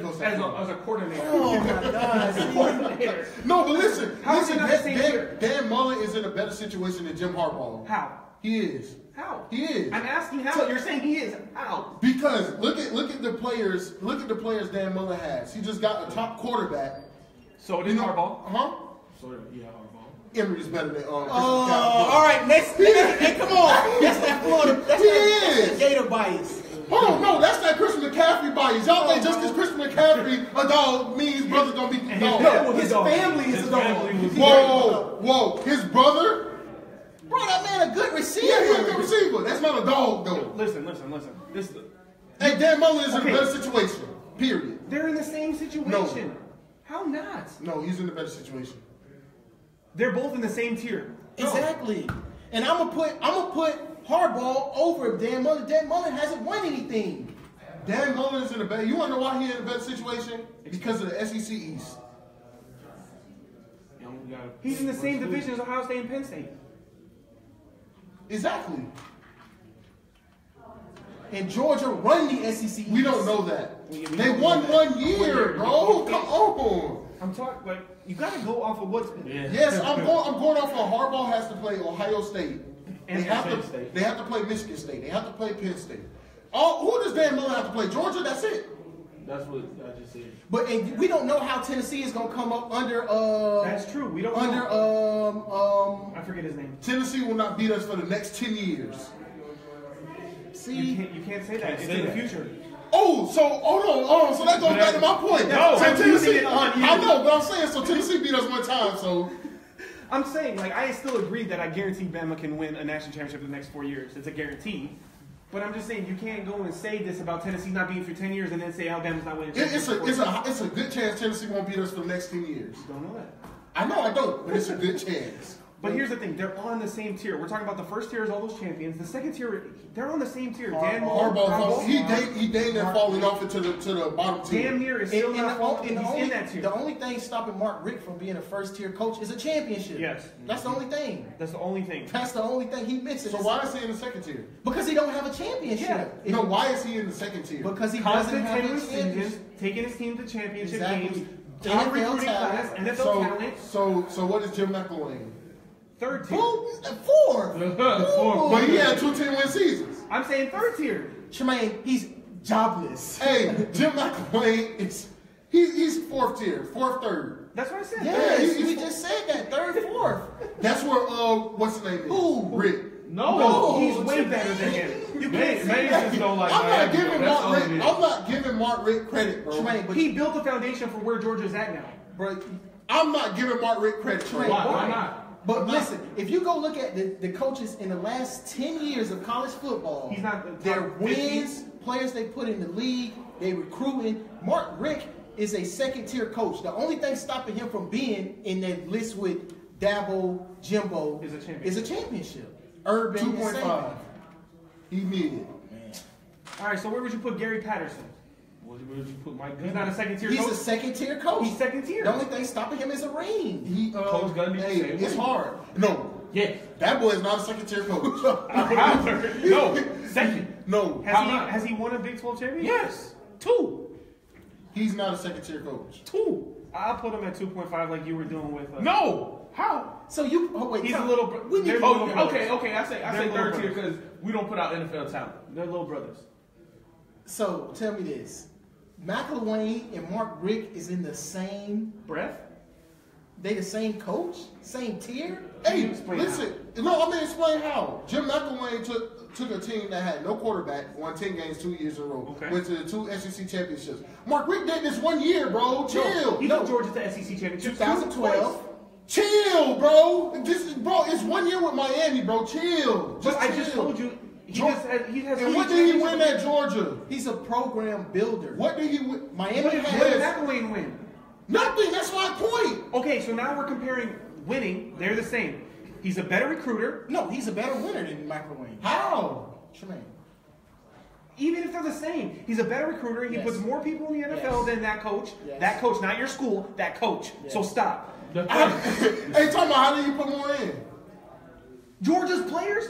coordinator. Oh my God. Coordinator. No, but listen. How is listen. he not the same tier? Dan Mullen is in a better situation than Jim Harbaugh. How? He is. How? He is. I'm asking how. You're saying he is. How? Because look at the players. Look at the players Dan Mullen has. He just got a top quarterback. So did Harbaugh. Huh? So yeah, Harbaugh. Emory is better than Christian All right, next. Hey, come on. That's that Florida. That's He that is. Gator bias. Hold on, no, that's that Christian McCaffrey bias. Y'all think just because Christian McCaffrey a dog means his brother don't be a dog? No, his family is a dog. Whoa, his brother? Bro, that man a good receiver. Yeah, he's a good receiver. That's not a dog though. Listen. Hey, Dan Mullen is in Okay. a better situation. Period. They're in the same situation. No. How not? No, he's in a better situation. They're both in the same tier. Exactly. And I'm gonna put Harbaugh over Dan Mullen. Dan Mullen hasn't won anything. Dan Mullen is in a better. You want to know why he's in a better situation? Because of the SEC East. He's in the same division as Ohio State and Penn State. Exactly. And Georgia run the SEC. We don't know that. We They don't won know that. 1 year, bro. Come on. I'm talking like you got to go off of what's. Yeah. Yes, I'm going off of Harbaugh has to play Ohio State. And They have Penn to. State. They have to play Michigan State. They have to play Penn State. Who does Dan Mullen have to play? Georgia. That's it. That's what I just said. But and we don't know how Tennessee is gonna come up under That's true. We don't under know. I forget his name. Tennessee will not beat us for the next 10 years. see You can't say that. Can't It's say in the that. future. Oh, so hold on. So that goes back to my point. No, so I'm Tennessee. using it on you. I know, but I'm saying so Tennessee beat us one time. So I'm saying, like, I still agree that I guarantee Bama can win a national championship in the next 4 years. It's a guarantee. But I'm just saying, you can't go and say this about Tennessee not being for 10 years and then say Alabama's not winning. it's a good chance Tennessee won't beat us for the next 10 years. Don't know that. I know I don't, but it's a good chance. But here's the thing: they're on the same tier. We're talking about the first tier is all those champions. The second tier, they're on the same tier. Dan Mullen, Harbaugh, he dang near falling off into the bottom tier. damn near is still And not falling. He's in that tier. the only thing stopping Mark Richt from being a first tier coach is a championship. Yes. That's the only thing. That's the only thing. That's the only thing he misses. So why is he in the second tier? Because he don't have a championship. Yeah. No, why is he in the second tier? Because he doesn't Constant have a tenuous seasons, championship. taking his team to championship Exactly. games, top NFL recruiting class, talent. NFL talent, So what is Jim McElwain? third tier. Boom, fourth. But he had 2 10-win seasons. I'm saying third tier. Tremaine, he's jobless. Hey, Jim McElwain is he's fourth tier, third. That's what I said. Yes, he's- we just said that. Third, fourth. That's where what's his name is? Who? Rick. No. He's way better than him. You can't say Maybe that. just don't like I'm not Miami, giving though. That's Mark all Rick. it is. I'm not giving Mark Rick credit, bro. Tremaine, but He built the foundation for where Georgia's at now. bro, I'm not giving Mark Rick credit, bro. Why not? but listen, if you go look at the coaches in the last 10 years of college football, He's not the top their 15. wins, players they put in the league, they recruiting. Mark Rick is a second tier coach. The only thing stopping him from being in that list with Dabo, Jimbo Is a championship. Urban 2.5. He needed. All right, so where would you put Gary Patterson? Where would you put Mike He's Gundy? not a second tier He's coach. a second tier coach. He's second tier. The only thing stopping him is a ring. He Coach Gundy Hey, the same it's way. hard. No, Yes. that boy is not a second tier coach. No, second. No, Has he won a Big 12 championship? Yes. Two. he's not a second tier coach. Two. I'll put him at 2.5 like you were doing with. No. How? So you wait. He's Tom, a little. we need they're to- little brothers. Okay. I say They're third little tier brothers. because we don't put out NFL talent. They're little brothers. So tell me this: McElwain and Mark Rick is in the same. Breath. They the same coach, same tier. Hey, Explain listen. No, I'm gonna explain how. Jim McElwain took a team that had no quarterback, won 10 games 2 years in a row, Okay. went to the 2 SEC championships. Mark Rick did this 1 year, bro. Chill. He took Georgia to SEC championship. 2012. Chill, bro. It's 1 year with Miami, bro. Chill. But I just chill. told you he Georgia- has. And three what did he win championships. at Georgia? He's a program builder. What did he win? Miami What did has McElwain win? Nothing. That's my point. Okay, so now we're comparing winning. They're the same. He's a better recruiter. no. He's a better winner than McElwain. How? Tremaine. Even if they're the same, he's a better recruiter. He Yes. puts more people in the NFL Yes. than that coach. Yes. That coach, not your school. That coach. So Yes. stop. Hey, talking about how do you put more in? Georgia's players.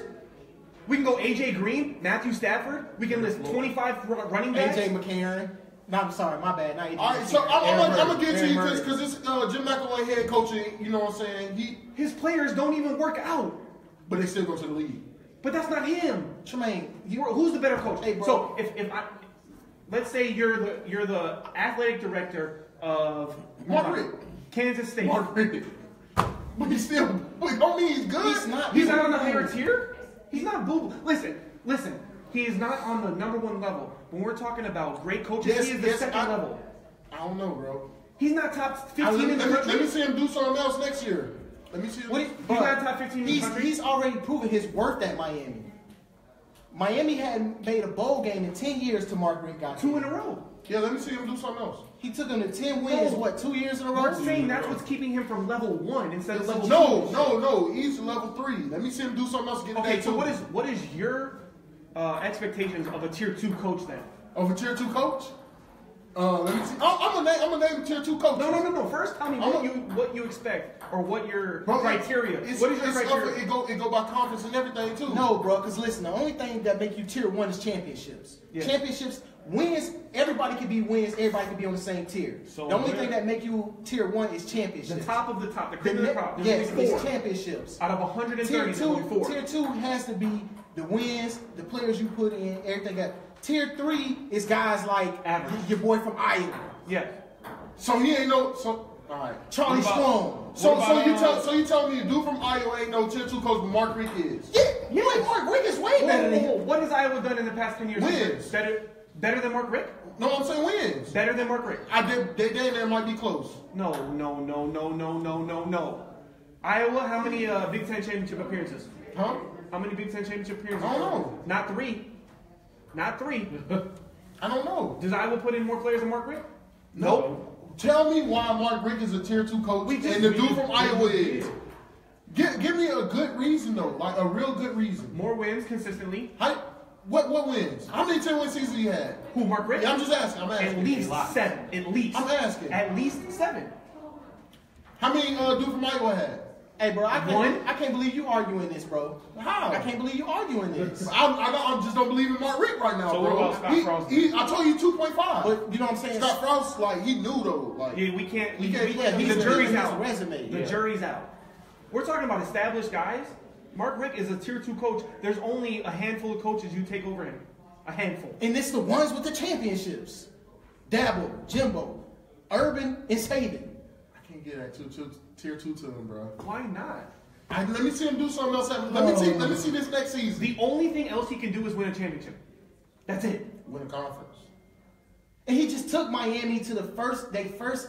We can go AJ Green, Matthew Stafford. We can list 25 running backs. AJ McCarron. No, I'm sorry, my bad. Not AJ. All right, so McCarron. I'm gonna get to Aaron you Murray. because this Jim McElwain head coaching. You know what I'm saying? His players don't even work out. But they still go to the league. But that's not him. Tremaine. Who's the better coach? Hey, bro. So if I, let's say you're the athletic director of Mark Richt. Kansas State. Mark Richt. But he still. Wait, don't mean he's good. He's not. He's not on the higher tier. He's not boo. Listen. He is not on the number one level. When we're talking about great coaches, Yes, he is the yes, second level. I don't know, bro. He's not top 15 Let in the me country. see him do something else next year. Let me see. What He's not top 15 in the country. He's already proven his worth at Miami. Miami hadn't made a bowl game in 10 years till Mark Richt got 2 there. in a row. Yeah, let me see him do something else. He took them to 10 wins, No. what, 2 years in a row? We're saying that's what's keeping him from level 1 instead of level 2. No. He's level 3. Let me see him do something else to get Okay, that so too. what is your expectations of a tier 2 coach then? Of a tier 2 coach? Let me see. I'm gonna name a tier 2 coach. No. First, tell me what you expect or what your criteria. What is What is your criteria? It go by conference and everything too. No, bro, because listen, the only thing that make you tier 1 is championships. Yeah. Championships, wins, everybody can be wins, everybody can be on the same tier. So the only where- thing that make you tier 1 is championships. The top of the top, the The cream of the ne- crop. There's yes, only it's 4. championships. Out of 130, Tier there's only 4. tier 2 has to be the wins, the players you put in, everything else. Tier 3 is guys like Average. your boy from Iowa, Yeah. So he ain't no. So all right. Charlie What about- Strong. So you tell me a dude from Iowa ain't no tier 2 coach, but Mark Richt is. Yeah, you ain't Mark Richt is way better than him. What has Iowa done in the past 10 years? Wins. Better than Mark Richt? No, I'm saying wins. Better than Mark Richt? They damn near might be close. No. Iowa, how many Big Ten championship appearances? Huh? How many Big Ten championship appearances? I don't know. Not 3. Not 3. I don't know. Does Iowa put in more players than Mark Richt? Nope. Tell me why Mark Richt is a tier 2 coach and the dude from Iowa is. Give me a good reason though, like a real good reason. More wins consistently. What wins? How many 10-win seasons he had? Who, Mark Richt? Yeah, I'm just asking. I'm asking. At least 7. At least. I'm asking. At least 7. How many dude from Iowa had? Hey, bro, I One? can't believe you arguing this, bro. How? I can't believe you arguing this. I just don't believe in Mark Richt right now, So bro. what about Scott Frost? I told you 2.5. But you know what I'm saying? Scott Frost, like he knew though. Like Yeah, we can't. We can't- Yeah, he's the jury's he's out. a resume. The Yeah. jury's out. We're talking about established guys. Mark Richt is a tier 2 coach. There's only a handful of coaches you take over him. A handful. And it's the ones with the championships. Dabble, Jimbo, Urban, and Saban. I can't get that tier 2 to him, bro. Why not? Let me see him do something else. Let me see this next season. The only thing else he can do is win a championship. That's it. Win a conference. And he just took Miami to their first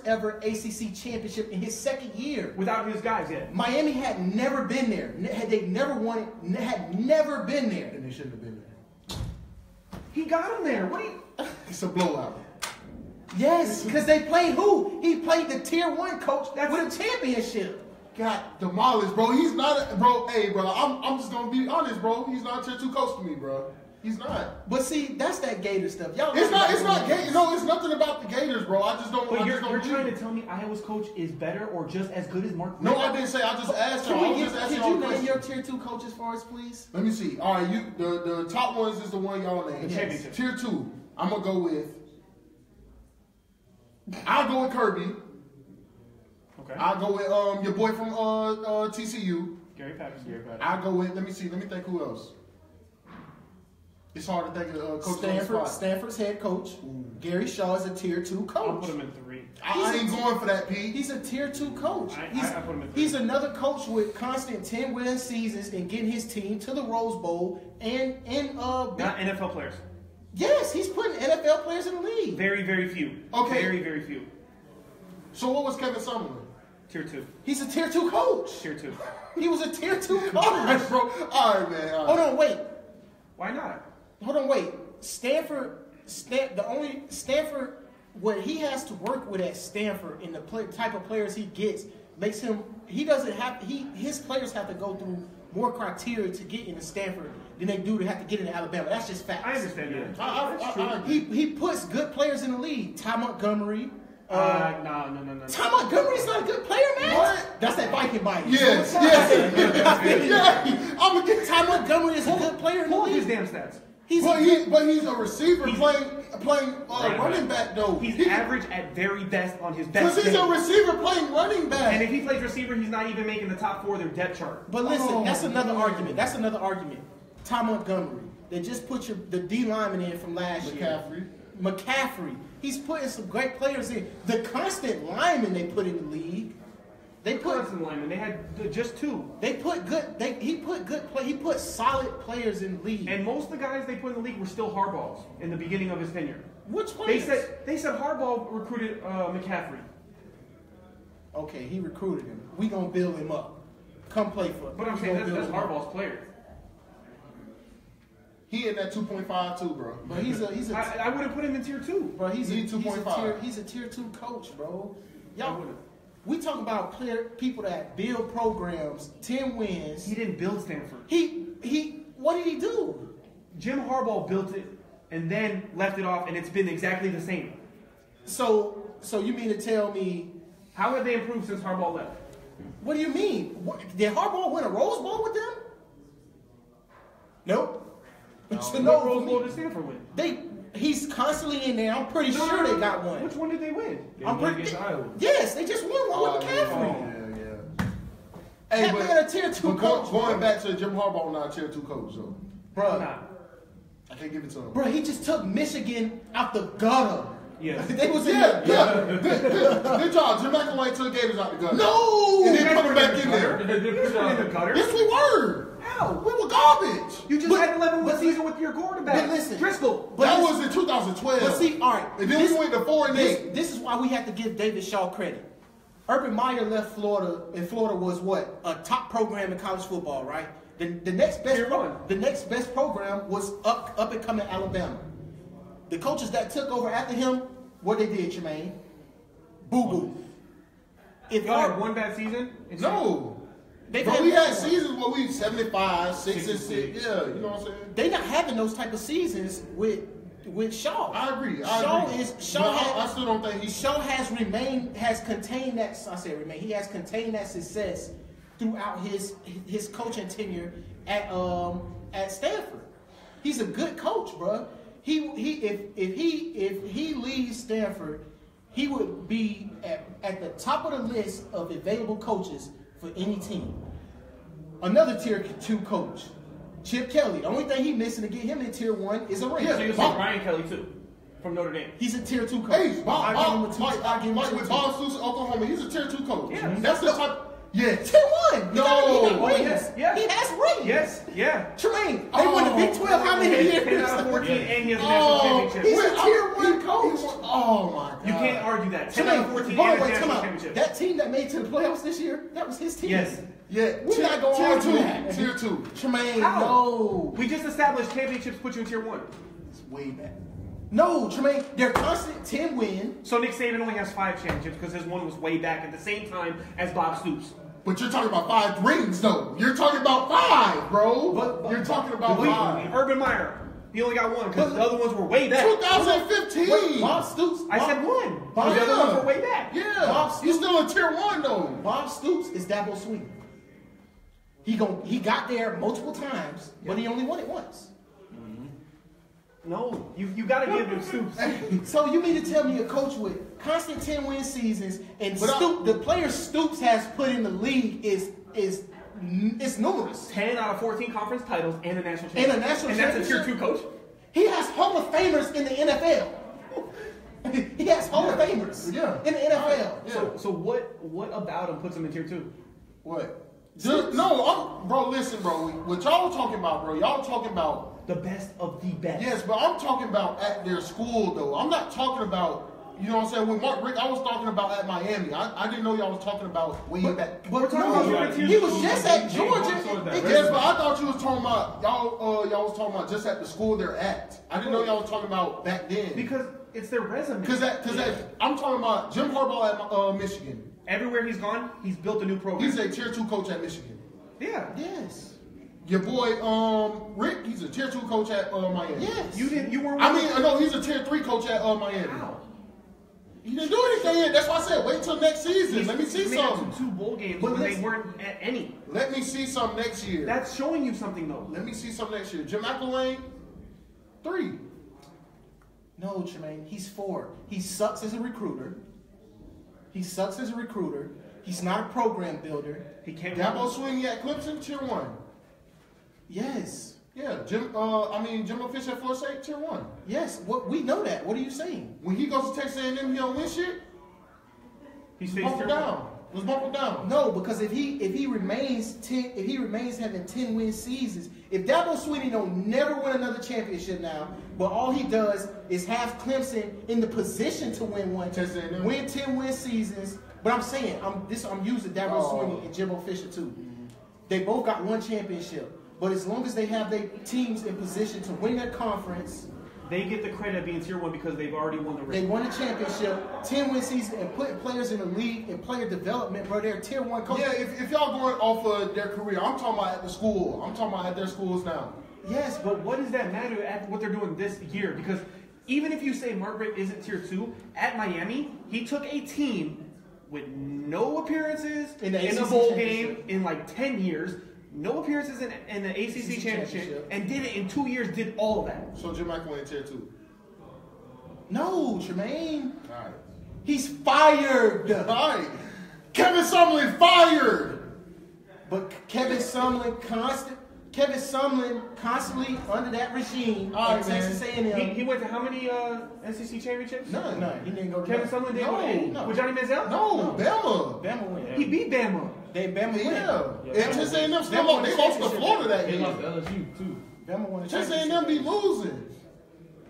ever ACC championship in his second year. Without his guys yet. Miami had never been there. They never won it. Had never been there. And they shouldn't have been there. He got him there. What do you? It's a blowout. Yes, because they played who? He played the tier 1 coach with a championship. Got demolished, bro. He's not, bro. Hey, bro. I'm just gonna be honest, bro. He's not a tier 2 coach to me, bro. He's not. But see, that's that Gator stuff. Y'all. It's not Gators. No, it's nothing about the Gators, bro. I just don't. But I you're just don't trying believe to tell me Iowa's coach is better or just as good as Mark Richt? No, I didn't say. I just asked you. I was just asking Could y'all you a name question. your tier 2 coaches for us, please? Let me see. All right, the top ones is the one y'all named. The championship. Tier 2. I'm gonna go with. I'll go with Kirby. Okay. I'll go with your boy from TCU. Gary Patterson. I'll go with. Let me see. Let me think who else. It's hard to think of coach on the spot. Stanford's head coach. Gary Shaw is a tier 2 I'll coach. put him in 3. I ain't going for that, Pete. He's a tier 2 coach. I put him in 3. He's another coach with constant 10-win seasons and getting his team to the Rose Bowl and Not NFL players. yes, he's putting NFL players in the league. Very, very few. Okay. Very, very few. So what was Kevin Summerlin? Tier 2. He's a tier 2 coach. Tier 2. He was a tier 2 All right, coach. bro. All right, man. All right. Hold on, wait. Why not? Hold on, wait. Stanford, what he has to work with at Stanford and the type of players he gets makes him. His players have to go through more criteria to get into Stanford than they do to have to get into Alabama. That's just facts. I understand that. I agree. He puts good players in the league. Ty Montgomery. No. Ty Montgomery's not a good player, man. What? That's that Viking bite. Yes, I'm gonna get Ty Montgomery is a good player in the Pull up his league. damn stats. But he's a receiver playing running back though. He's average at very best on his Because best he's day. a receiver playing running back. And if he plays receiver, he's not even making the top 4 of their depth chart. But listen, Oh, that's another man. argument. That's another argument. Ty Montgomery. They just put the D lineman in from last year. McCaffrey. He's putting some great players in. The constant lineman they put in the league. They put Clemson linemen, they had just 2. he put solid players in the league. And most of the guys they put in the league were still Harbaughs in the beginning of his tenure. Which They players? said Harbaugh recruited McCaffrey. Okay, he recruited him. We gonna build him up. Come play for. But I'm we saying gonna that's build him up. Harbaugh's player. He in that 2.5 too, bro. But he's a I wouldn't put him in tier 2. bro. He's He 2.5. He's a tier 2 coach, bro. I Y'all, wouldn't. we talk about people that build programs, 10 wins. He didn't build Stanford. What did he do? Jim Harbaugh built it and then left it off, and it's been exactly the same. So you mean to tell me? How have they improved since Harbaugh left? What do you mean? Did Harbaugh win a Rose Bowl with them? Nope. It's a What no Rose for Bowl me. did Stanford win? He's constantly in there. I'm pretty sure they got one. Which one did they win? They I'm won pretty. against Iowa. Yes, they just won one with McCaffrey. Yeah. Hey, That but, man a tier 2 but coach. going back to Jim Harbaugh, not a tier 2 coach, though. Bro, Nah. I can't give it to him. bro, he just took Michigan out the gutter. Yeah. They was in Yeah, the gutter. Good job. Jim McElwain took Gators out the gutter. No! And then You guys coming were back in in the there. gutter. You guys were in the gutter. Yes, we were. How? We were garbage. You just But- had 11 win but- season with your quarterback. but listen. Driscoll. But That listen- was in 2012. But see, all right. And then we went to 4 and 8. This is why we have to give David Shaw credit. Urban Meyer left Florida, and Florida was what? A top program in college football, right? The next best Tier 1. the next best program was up and coming Alabama. The coaches that took over after him, what they did, Jermaine? Boo boo. If Y'all had y'all one bad season. No. they've But we had one. seasons where we 75, 6 and 6. 66. Yeah, you know what I'm saying? They not having those type of seasons with Shaw. I agree. Shaw agree. is But Shaw. I still don't think he's. Shaw has contained that. I say remain. He has contained that success throughout his coaching tenure at Stanford. He's a good coach, bro. If he leaves Stanford, he would be at the top of the list of available coaches for any team. Another tier 2 coach, Chip Kelly. The only thing he's missing to get him in tier 1 is a ring. So you say Brian Kelly too, from Notre Dame. He's a tier 2 coach. Hey, I give him a 2. with Bob Stoops, Oklahoma, he's a tier 2 coach. Yeah. That's the type. Yeah. Tier 1. He got No. rings. Yes, yeah. He has rings. Yes, yeah. Tremaine, they won the Big 12 how many 10 years? out of 14, and he has a national Oh, championship. He's Wait, a tier 1 coach. Oh my God. You can't argue that. 10 out Tremaine, of 14 hold on, and a wait, come national on. championship. That team that made it to the playoffs this year, that was his team. Yes. Yeah. We're not gonna tier argue 2. that. Tier 2. Tremaine, How? no. We just established championships put you in tier 1. It's way back. No, Tremaine, they're constant 10 win. So Nick Saban only has 5 championships because his one was way back at the same time as Bob Stoops. But you're talking about 5 rings, though. You're talking about 5, bro. But- you're talking about Wait, 5. Urban Meyer, he only got 1 because the other ones were way back. 2015. Wait, Bob Stoops. I said 1. Because the other ones were way back. Yeah. Bob He's Stoops. still in tier 1, though. Bob Stoops is Dabo Swinney. He got there multiple times, but he only won it once. No, you got to give him Stoops. So you mean to tell me a coach with constant 10-win seasons and But the players Stoops has put in the league is numerous. 10 out of 14 conference titles and a national And a championship. national And that's a tier championship? 2 coach? He has Hall of Famers in the NFL. He has Hall of Famers Yeah. in the NFL. Yeah. So what about him puts him in tier 2? What? Bro, listen, bro. What y'all talking about, bro? Y'all talking about. The best of the best. Yes, but I'm talking about at their school, though. I'm not talking about, you know what I'm saying? With Mark Rick, I was talking about at Miami. I didn't know y'all was talking about way back. But We're talking no, about he was just at Jay Brooks Georgia. was that, It right? Yes, just- but I thought you was talking about, y'all was talking about just at the school they're at. I didn't know y'all was talking about back then. Because it's their resume. Because I'm talking about Jim Harbaugh at Michigan. Everywhere he's gone, he's built a new program. He's a tier 2 coach at Michigan. Yeah. Yes. Your boy, Rick, he's a tier 2 coach at Miami. Yes. You weren't. I mean, no, he's a tier 3 coach at Miami. How? He didn't do anything yet. That's why I said wait till next season. Let me see He made it some. to 2 bowl games But when they listen- weren't at any. Let me see some next year. That's showing you something though. Let me see some next year. Jim McElwain, 3. No, Tremaine, he's 4. He sucks as a recruiter. He's not a program builder. He can't. Dabo Swinney at Clemson, tier 1. Yes. Yeah, Jim Fisher at Florida State, tier 1. Yes. We know that. What are you saying? When he goes to Texas A&M, he don't win shit. He stays Bump tier him down. Let's bump him down. No, because if he remains having 10-win seasons, if Dabo Swinney don't never win another championship now, but all he does is have Clemson in the position to win one, Texas A&M. win 10-win seasons. But I'm saying I'm using Dabo Oh. Swinney and Jimbo Fisher too. They both got one championship. But as long as they have their teams in position to win their conference, They get the credit of being tier 1 because they've already won the race. they won a championship, 10-win season, and putting players in the league and player development, bro. They're tier 1 coaches. Yeah, if y'all going off of their career, I'm talking about at the school. I'm talking about at their schools now. Yes, but what does that matter at what they're doing this year? Because even if you say Mark Richt isn't tier 2, at Miami, he took a team with no appearances In the a ACC bowl championship. game in like 10 years, no appearances in the ACC championship, and did it in 2 years, did all of that. So Jim McElwain tier 2. No, Tremaine. All right. He's fired. All right. Kevin Sumlin fired. But Kevin Sumlin constantly under that regime All right, at Texas A&M. He went to how many SEC championships? None. He didn't go to Kevin none. Sumlin didn't No, go to any? no. With Johnny Manziel? No, Bama. Bama win. He beat Bama. Bama win. Yeah. And Texas A&M Bama still won lost. They the lost to championship. Florida that They game. lost to LSU too. Bama won the Texas championship. A&M be losing.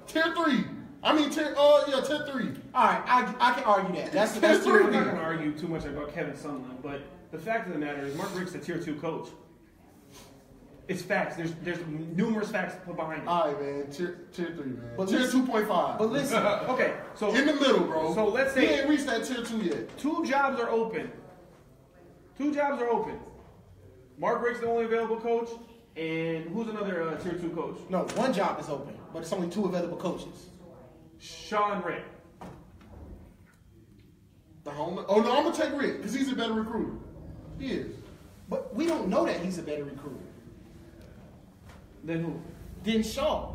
Tier 3. I mean, tier 3. All right, I can argue that. That's I'm tier not 3. going to argue too much about Kevin Sumlin, but the fact of the matter is Mark Richt's a tier 2 coach. It's facts. There's numerous facts put behind it. All right, man. Tier 3, man. But tier listen- 2.5. But listen, Okay, so in the middle, bro. So let's he say- ain't reached that tier 2 yet. 2 jobs are open. 2 jobs are open. Mark Richt's the only available coach, and who's another tier 2 coach? no, one job is open, but it's only 2 available coaches. Sean Richt. The home. Oh no, I'm gonna take Rick because he's a better recruiter. He is. But we don't know that he's a better recruiter Then who? than Shaw.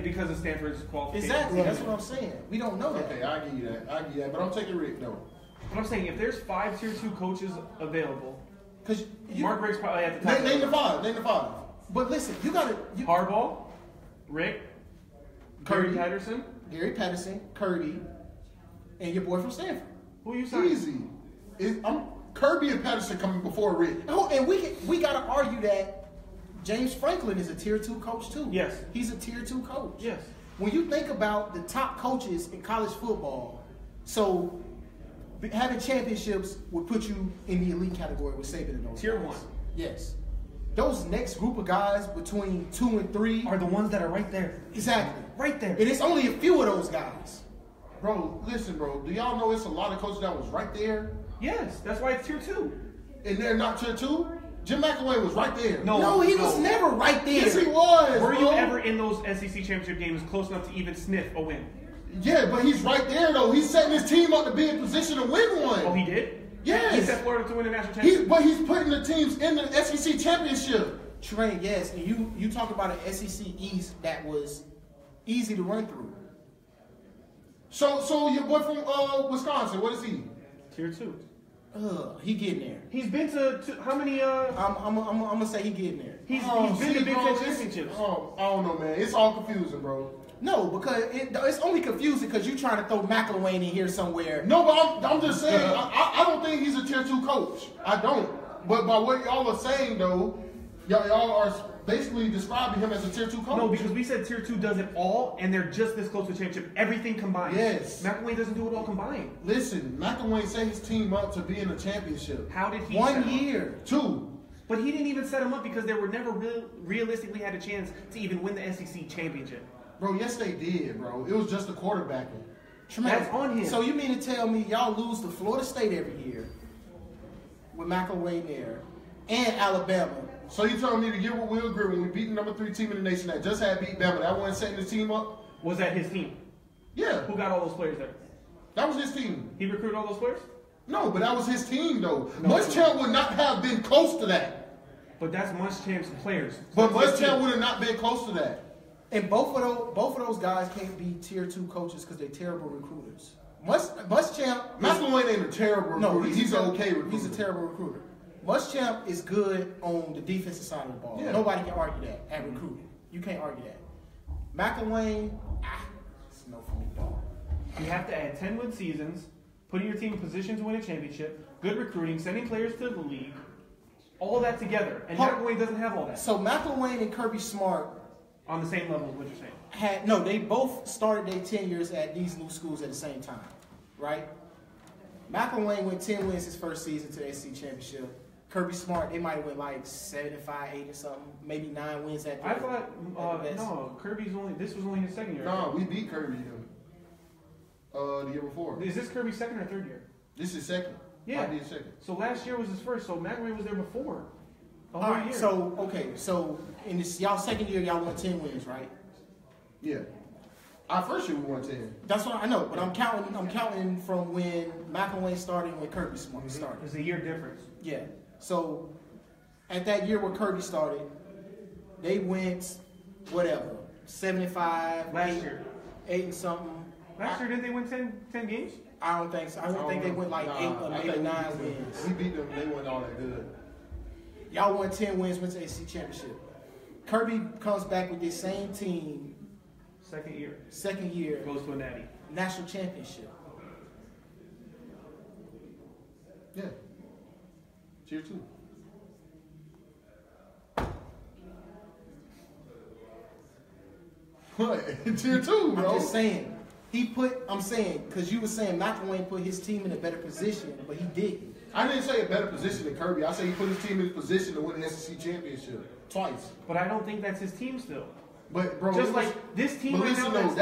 Because of Stanford's qualifications. Exactly, that's what I'm saying. We don't know that. Okay, I give you that. But I'm taking Rick though. But I'm saying if there's 5 tier 2 coaches available, Because Mark Richt's probably at the top. Name the 5. Name the 5. But listen, you gotta Harbaugh, Rick, Kirby Kirby. Patterson. Gary Patterson, Kirby, and your boy from Stanford. Who you signing? Easy. I'm Kirby and Patterson coming before Rick. Oh, and we gotta argue that James Franklin is a tier 2 coach too. Yes. He's a tier 2 coach. Yes. When you think about the top coaches in college football, so having championships would put you in the elite category with Saban and those Tier guys. 1. Yes. Those next group of guys between 2 and 3 Are the ones that are right there. exactly Right there. and it's only a few of those guys. Bro, listen, bro. Do y'all know it's a lot of coaches that was right there Yes, that's why it's tier 2. and they're not tier 2? Jim McElwain was right there. No. He was never right there. Yes, he was. Were you bro. ever in those SEC championship games close enough to even sniff a win? Yeah, but he's right there though. He's setting his team up to be in position to win one. Oh, he did? Yes. He set Florida to win a national championship? But he's putting the teams in the SEC championship. Trey, yes, and you talk about an SEC East that was easy to run through. So your boy from Wisconsin, what is he? Tier 2. He getting there. He's been to how many? I'm gonna say he getting there. He's Oh, been to see, Big bro, Ten it's- championships. Oh, I don't know, man. It's all confusing, bro. No, because it's only confusing because you trying to throw McElwain in here somewhere. No, but I'm just saying. I don't think he's a tier 2 coach. I don't. But by what y'all are saying though, y'all are basically describing him as a tier 2 coach. No, because we said tier 2 does it all, and they're just this close to championship. Everything combined. Yes. McElwain doesn't do it all combined. Listen, McElwain set his team up to be in the championship. How did he? 1 set 'em up? year. 2. But he didn't even set them up because they were never realistically had a chance to even win the SEC championship. Bro, yes they did, bro. It was just the quarterbacking. Tremaine, That's on him. So you mean to tell me y'all lose to Florida State every year with McElwain there and Alabama? So you telling me to get with Will Greer when we beat the number 3 team in the nation that just had beat Bama, that wasn't setting the team up? Was that his team? Yeah, Who got all those players there? that was his team. He recruited all those players? No, but that was his team though. No. Muschamp would not have been close to that. But that's Muschamp's players. But That's his Muschamp team. would have not been close to that. And both of those guys can't be tier 2 coaches because they're terrible recruiters. Muschamp, McElwain ain't a terrible recruiter. no, he's an okay recruiter. He's a terrible recruiter. Muschamp is good on the defensive side of the ball. Yeah. Nobody can argue that at recruiting. You can't argue that. McElwain, it's no for me, dog. You have to add 10-win seasons, putting your team in position to win a championship, good recruiting, sending players to the league, all that together. And McElwain doesn't have all that So McElwain and Kirby Smart on the same level of what you're saying. they both started their tenures at these new schools at the same time, right? McElwain went 10 wins his first season to the SEC championship. Kirby Smart, they might have went like 7-5, 8 or something, maybe 9 wins at. I thought at the best. no, Kirby's only. This was only his second year. No, we beat Kirby the year before. Is this Kirby's second or third year? This is second. Yeah. I did second. So last year was his first. So McElwain was there before. The All whole right, year. so in this y'all second year, y'all won 10 wins, right? Yeah. Our first year we won 10. That's what I know, but I'm counting from when McElwain started and when Kirby Smart started. There's a year difference. Yeah. So at that year where Kirby started, they went whatever 75 Last 8, year. 8 and something. Last year didn't they win 10 games? I don't think so. I don't think they went like 8 or I maybe think 9 we beat them. wins. We beat them. They weren't all that good. Y'all won 10 wins, went to the ACC championship. Kirby comes back with this same team, Second year. second year, Goes to a natty. national championship. Yeah. Tier 2. What? Tier 2, bro. I'm just saying. I'm saying, because you were saying McElwain put his team in a better position, but he didn't. I didn't say a better position than Kirby. I said he put his team in a position to win the SEC championship twice. But I don't think that's his team still. But bro, Just it was- like this team But right listen now. though,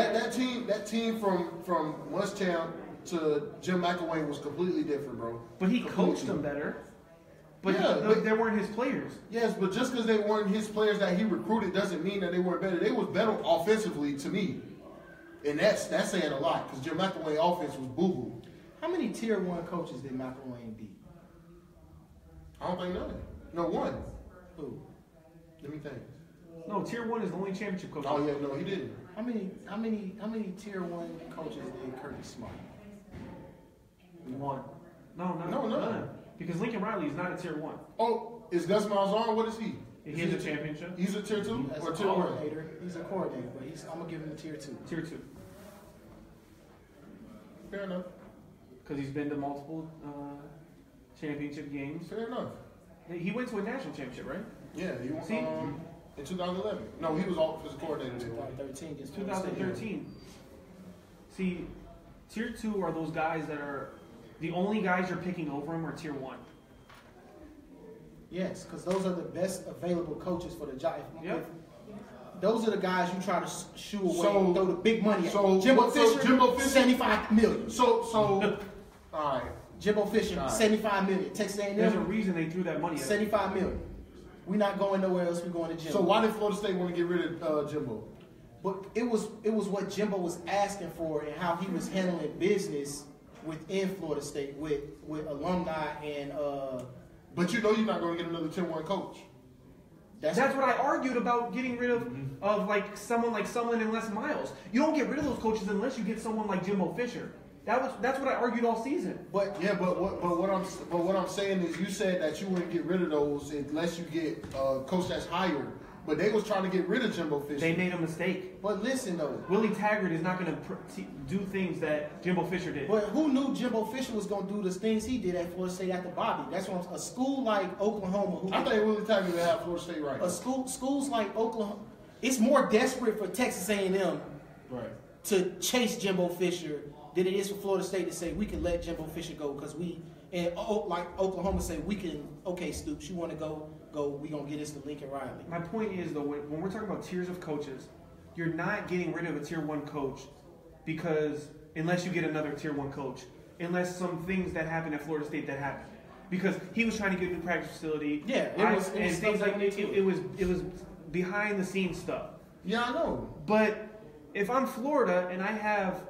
that team from Muschamp to Jim McElwain was completely different, bro. But he Completely. coached them better. But, Yeah, but- they weren't his players. Yes, but just because they weren't his players that he recruited doesn't mean that they weren't better. They was better offensively to me, and that's saying a lot because Jim McElwain offense was boo boo. How many tier 1 coaches did McElwain beat? I don't think none. No one. Who? Let me think. No, tier 1 is the only championship coach. Oh yeah, no, he didn't. How many tier 1 coaches did Kirby Smart? One. No, No, none. Because Lincoln Riley is not a tier 1. Oh, is Gus Malzahn? What is he? He has a championship. He's a tier 2 As or a tier 1? coordinator, he's a coordinator, but I'm gonna give him a tier 2. Tier 2. Fair enough. Because he's been to multiple championship games. Fair enough. He went to a national championship, right? Yeah, he won See? in 2011. No, he was offensive coordinator. Then. 2013 against Florida State. 2013. See, tier 2 are those guys that are the only guys you're picking over him are tier 1. Yes, because those are the best available coaches for the job. Yep. Those are the guys you try to shoo away, So- and throw the big money at. so Jimbo what- so Fisher, Jimbo Fisher- 75 million. So, all right. Jimbo Fisher, All right. 75 million. Texas There's a A&M, reason they threw that money at him. 75 million. We're not going nowhere else. We're going to Jimbo. So why did Florida State want to get rid of Jimbo? But it was what Jimbo was asking for and how he was handling business within Florida State with alumni and But you know you're not going to get another 10-1 coach. That's what I argued about getting rid of like someone like Sumlin and Les Miles. You don't get rid of those coaches unless you get someone like Jimbo Fisher. That's what I argued all season. But Yeah, but what I'm saying is you said that you wouldn't get rid of those unless you get a coach that's hired. But they was trying to get rid of Jimbo Fisher. They made a mistake. but listen though. Willie Taggart is not going to do things that Jimbo Fisher did. But who knew Jimbo Fisher was going to do the things he did at Florida State after Bobby? That's what a school like Oklahoma. Who I think Willie Taggart would have Florida State right. schools like Oklahoma, it's more desperate for Texas A&M Right. to chase Jimbo Fisher than it is for Florida State to say we can let Jimbo Fisher go because like Oklahoma say we can. Okay, Stoops, you want to go? We gonna get this to Lincoln Riley. My point is though, when we're talking about tiers of coaches, you're not getting rid of a tier 1 coach because unless you get another tier 1 coach, unless some things that happened at Florida State that happened. Because he was trying to get a new practice facility. Yeah, it was and stuff things that like went into it was behind the scenes stuff. Yeah, I know. But if I'm Florida and I have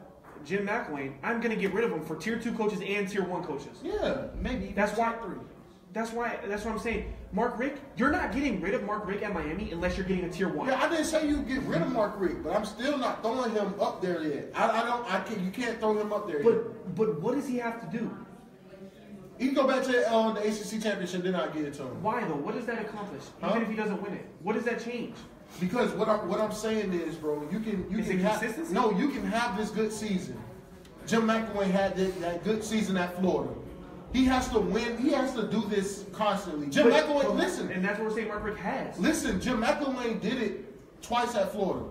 Jim McElwain, I'm going to get rid of him for tier 2 coaches and tier 1 coaches. Yeah. Maybe even That's why- tier 3. That's what I'm saying. Mark Richt, you're not getting rid of Mark Richt at Miami unless you're getting a tier 1. Yeah, I didn't say you get rid of Mark Richt, but I'm still not throwing him up there yet. You can't throw him up there yet. But what does he have to do? He can go back to the ACC championship, then I'll get it to him. Why though? What does that accomplish? Huh? Even if he doesn't win it, what does that change? Because what I'm saying is, bro, you can Is can it have consistency? no, you can have this good season. Jim McElwain had that good season at Florida. He has to win. He has to do this constantly. Jim McElwain, listen, And that's what we're saying Mark Richt has. listen. Jim McElwain did it twice at Florida.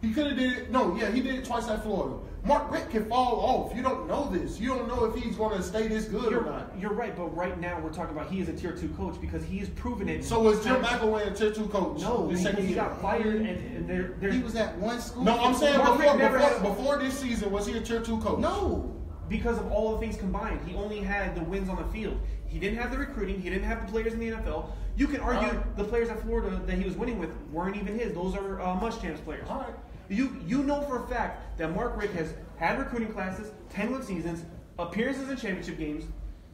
He could have did it. No, yeah, he did it twice at Florida. Mark Richt can fall off. You don't know this. You don't know if he's going to stay this good or not. You're right, but right now we're talking about he is a tier 2 coach because he has proven it. So was Jim McElwain a tier 2 coach? No, this because second he year? got fired and they're He was at one school. No, I'm saying Mark Richt never had- before this season, was he a tier 2 coach? No. because of all the things combined. He only had the wins on the field. He didn't have the recruiting. He didn't have the players in the NFL. You can argue the players at Florida that he was winning with weren't even his. Those are Muschamps players. All right. You know for a fact that Mark Richt has had recruiting classes, 10-win seasons, appearances in championship games,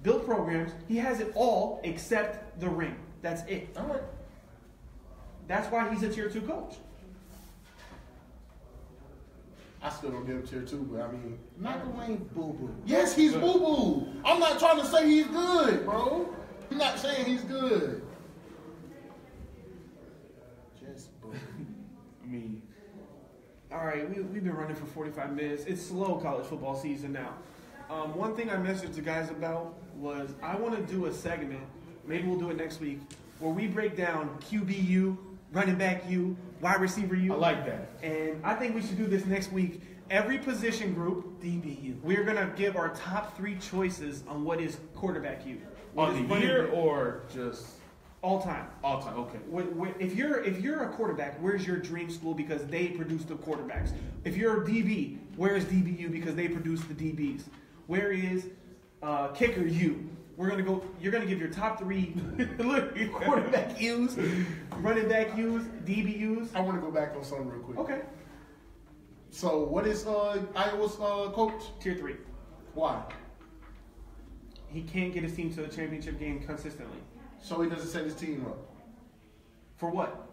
built programs. He has it all except the ring. That's it. All right. That's why he's a tier 2 coach. I still don't give him tier 2, but I mean, McElwain boo-boo. yes, he's boo-boo. I'm not trying to say he's good, bro. I'm not saying he's good. Just boo. I mean, All right, we've been running for 45 minutes. It's slow college football season now. One thing I messaged the guys about was I want to do a segment, maybe we'll do it next week, where we break down QBU, running back U, wide receiver U. I like that. And I think we should do this next week. Every position group, DBU. we're going to give our top 3 choices on what is quarterback U. What is On the running year back- or just all time. all time? Okay. If you're a quarterback, where's your dream school because they produce the quarterbacks? If you're a DB, where is DBU because they produce the DBs? Where is kicker U? We're gonna go. You're gonna give your top 3 quarterback U's, running back U's, DBU's. I want to go back on something real quick. Okay, So, what is Iowa's coach? tier 3. Why? He can't get his team to the championship game consistently. So he doesn't set his team up. For what?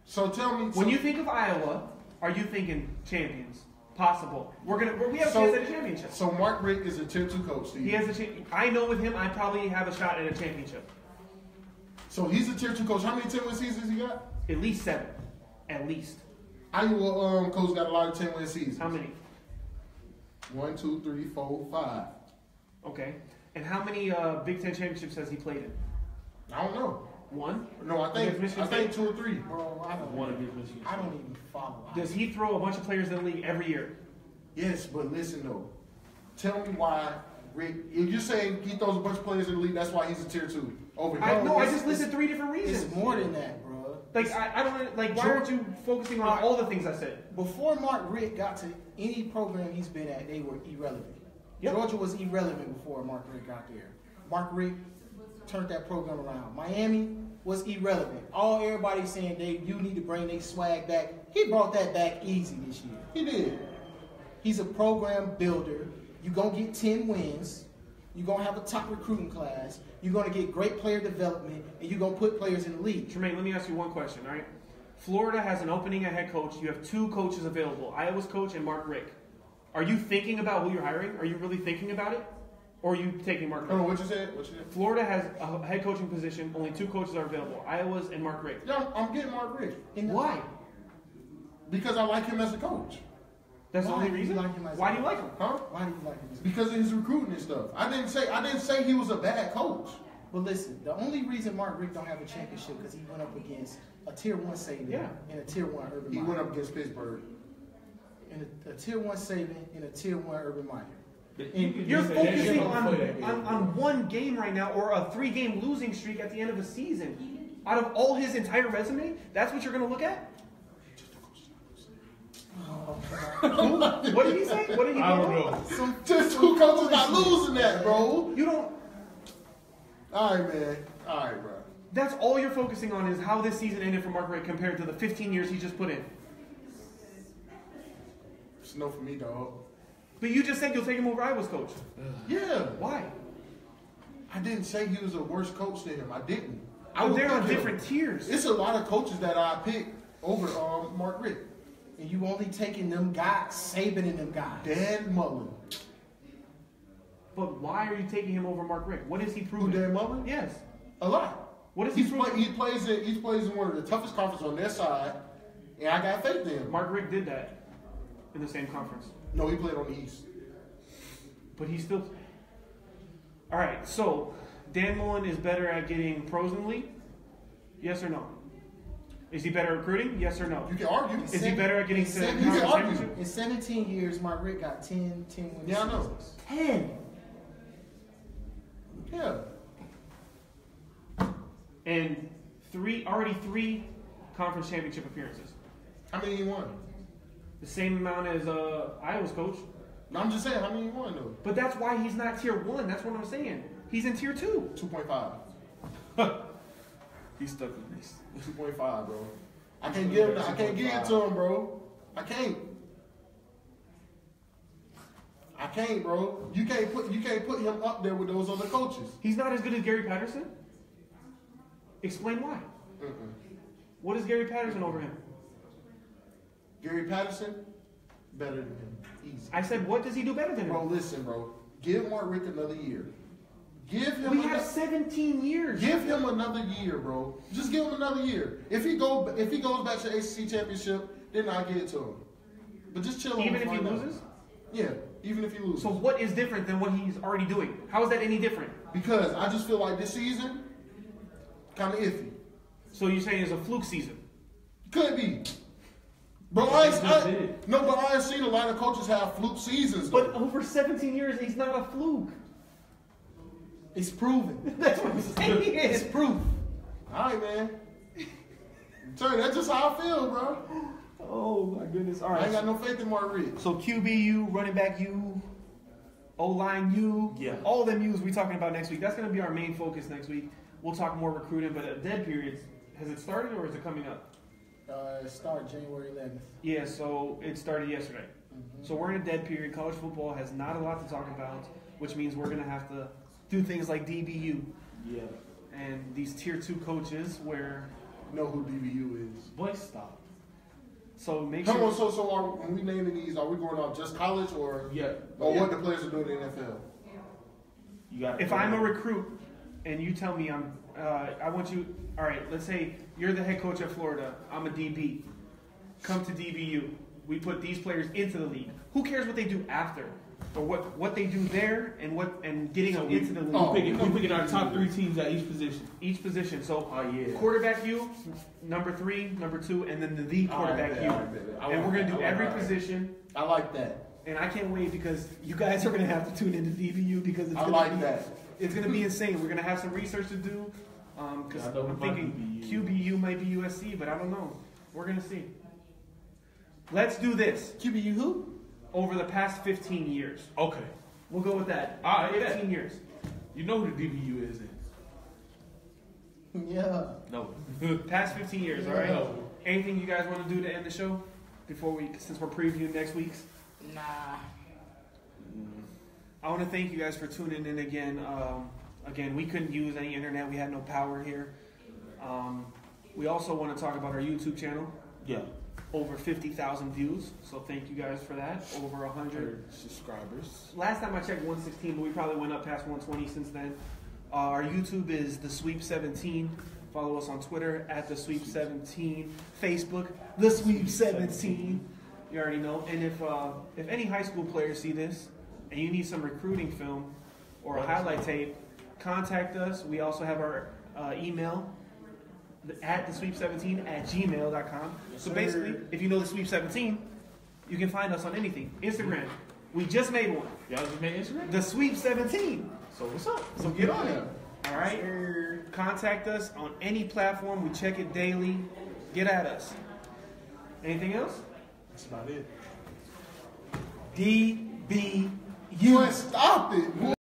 So tell me. When you think of Iowa, are you thinking champions? Possible. We have a So- chance at a championship. So Mark Richt is a tier 2 coach. To you. He has a I know with him, I probably have a shot at a championship. So he's a tier 2 coach. How many 10-win seasons he got? At least 7. At least. Iowa coach got a lot of 10-win seasons. How many? 1, 2, 3, 4, 5. Okay. And how many Big Ten championships has he played in? I don't know. 1? No, I Against Michigan think State? 2 or 3. Bro, One against Michigan. I don't even follow. Does he throw a bunch of players in the league every year? Yes, but listen though. Tell me why Rick. If you're saying he throws a bunch of players in the league, that's why he's a tier 2 over here. I it's- just listed 3 different reasons. It's more than that, bro. Like I don't like. Why aren't you focusing on all the things I said? Before Mark Richt got to any program he's been at, they were irrelevant. Yep. Georgia was irrelevant before Mark Richt got there. Mark Richt turned that program around. Miami was irrelevant. Everybody's saying you need to bring their swag back. He brought that back easy this year. He did. He's a program builder. You're going to get 10 wins. You're going to have a top recruiting class. You're going to get great player development, and you're going to put players in the league. Tremaine, let me ask you one question. All right. Florida has an opening at head coach. You have 2 coaches available: Iowa's coach and Mark Richt. Are you thinking about who you're hiring? Are you really thinking about it, or are you taking Mark Richt? Hold on, what you said? Florida has a head coaching position. Only 2 coaches are available: Iowa's and Mark Richt. Yeah, I'm getting Mark Richt Why? because I like him as a coach. That's the Why only do you reason. like him as a Why do you like him? Huh? Why do you like him? Because of his recruiting and stuff. I didn't say he was a bad coach. But listen, the only reason Mark Richt don't have a championship because he went up against a tier 1 Saban Yeah. and a tier 1 Urban He Meyer. went up against Pittsburgh. And a tier 1 Saban and a tier 1 Urban Meyer. You're focusing on one game right now, or a 3-game losing streak at the end of a season. Out of all his entire resume, that's what you're going to look at? What did he say? What did he I don't know. Just 2 coaches not losing that, bro. You don't. All right, man. All right, bro. That's all you're focusing on is how this season ended for Mark Richt compared to the 15 years he just put in. It's no for me, dog. But you just said you'll take him over Iowa's coach. Yeah. Why? I didn't say he was a worse coach than him. I didn't. I But would they're on pick him. different tiers. It's a lot of coaches that I pick over Mark Richt. And you only taking them guys, Saban and them guys. Dan Mullen. But why are you taking him over Mark Richt? What is he Who, proving? Dan Mullen? Yes. A lot. What is he proving? He plays in one of the toughest conferences on their side, and I got faith in him. Mark Richt did that in the same conference. No, he played on the East. But he's still. All right, so Dan Mullen is better at getting pros in the league? Yes or no? Is he better at recruiting? Yes or no? You can argue. Is he better at getting to the You can conference argue. championship? In 17 years, Mark Richt got 10 wins. Yeah, I know. 10. Yeah. And already three conference championship appearances. How many he won? The same amount as Iowa's coach. No, I'm just saying, how many he won though? But that's why he's not tier 1. That's what I'm saying. He's in tier 2. 2.5. He's stuck with this. 2.5, bro. I can't give it to him, bro. I can't, bro. You can't put him up there with those other coaches. He's not as good as Gary Patterson? Explain why. What is Gary Patterson over him? Gary Patterson, better than him. Easy. I said, what does he do better than Bro, him? listen, bro. Give Mark Richt another year. Give him. We have 17 years. Give him another year, bro. Just give him another year. If he goes back to the ACC championship, then I give it to him. But just chill. Even if he loses? Yeah, even if he loses. So what is different than what he's already doing? How is that any different? Because I just feel like this season, kind of iffy. So you're saying it's a fluke season? Could be. Bro, But I ain't seen a lot of coaches have fluke seasons. But over 17 years, he's not a fluke. It's proven. That's what I'm saying. It's proof. All right, man. Sorry, that's just how I feel, bro. Oh my goodness! All I ain't right. got no faith in Mark Richt. So QB running back O-line Yeah. all them U's we talking about next week. That's going to be our main focus next week. We'll talk more recruiting, but at dead periods, has it started or is it coming up? It started January 11th. Yeah, so it started yesterday. So we're in a dead period. College football has not a lot to talk about, which means we're going to have to do things like DBU Yeah. and these tier 2 coaches where, You know who DBU is. Boy, stop. so make Come on, sure. so when we naming these, are we going off just college or Yeah. what the players are doing in the NFL? You got. If I'm a recruit and you tell me I want you, all right, let's say you're the head coach at Florida, I'm a DB. Come to DBU. We put these players into the league. Who cares what they do after? Or what they do there and getting them into the league. we picking our top 3 teams at each position. Each position. So Oh yeah. quarterback U, number 3, number 2, and then the quarterback bet, U. all right, bet. And we're gonna do every all right. position. I like that. And I can't wait because you guys are gonna have to tune into DBU because it's I gonna like be, that. It's gonna be insane. We're gonna have some research to do. Because Yeah, I know I'm about thinking DBU. QBU might be USC, but I don't know. We're gonna see. Let's do this. QBU who? Over the past 15 years. Okay. We'll go with that. All right, 15 years. You know who the DBU is? Yeah. No. Past 15 years, all right? No. Anything you guys want to do to end the show since we're previewing next week's? Nah. I want to thank you guys for tuning in again. Again, we couldn't use any internet. We had no power here. We also want to talk about our YouTube channel. Yeah. Over 50,000 views. So thank you guys for that. Over 100 subscribers. Last time I checked 116, but we probably went up past 120 since then. Our YouTube is The Sweep 17. Follow us on Twitter at The Sweep 17. Facebook, The Sweep 17. You already know. And if any high school players see this and you need some recruiting film or a highlight tape, contact us. We also have our email at thesweep17@gmail.com. So basically, if you know The Sweep 17, you can find us on anything. Instagram. We just made one. Y'all just made Instagram? The Sweep 17. So what's up? So get on it. All right. Contact us on any platform. We check it daily. Get at us. Anything else? That's about it. DBU. You stop it.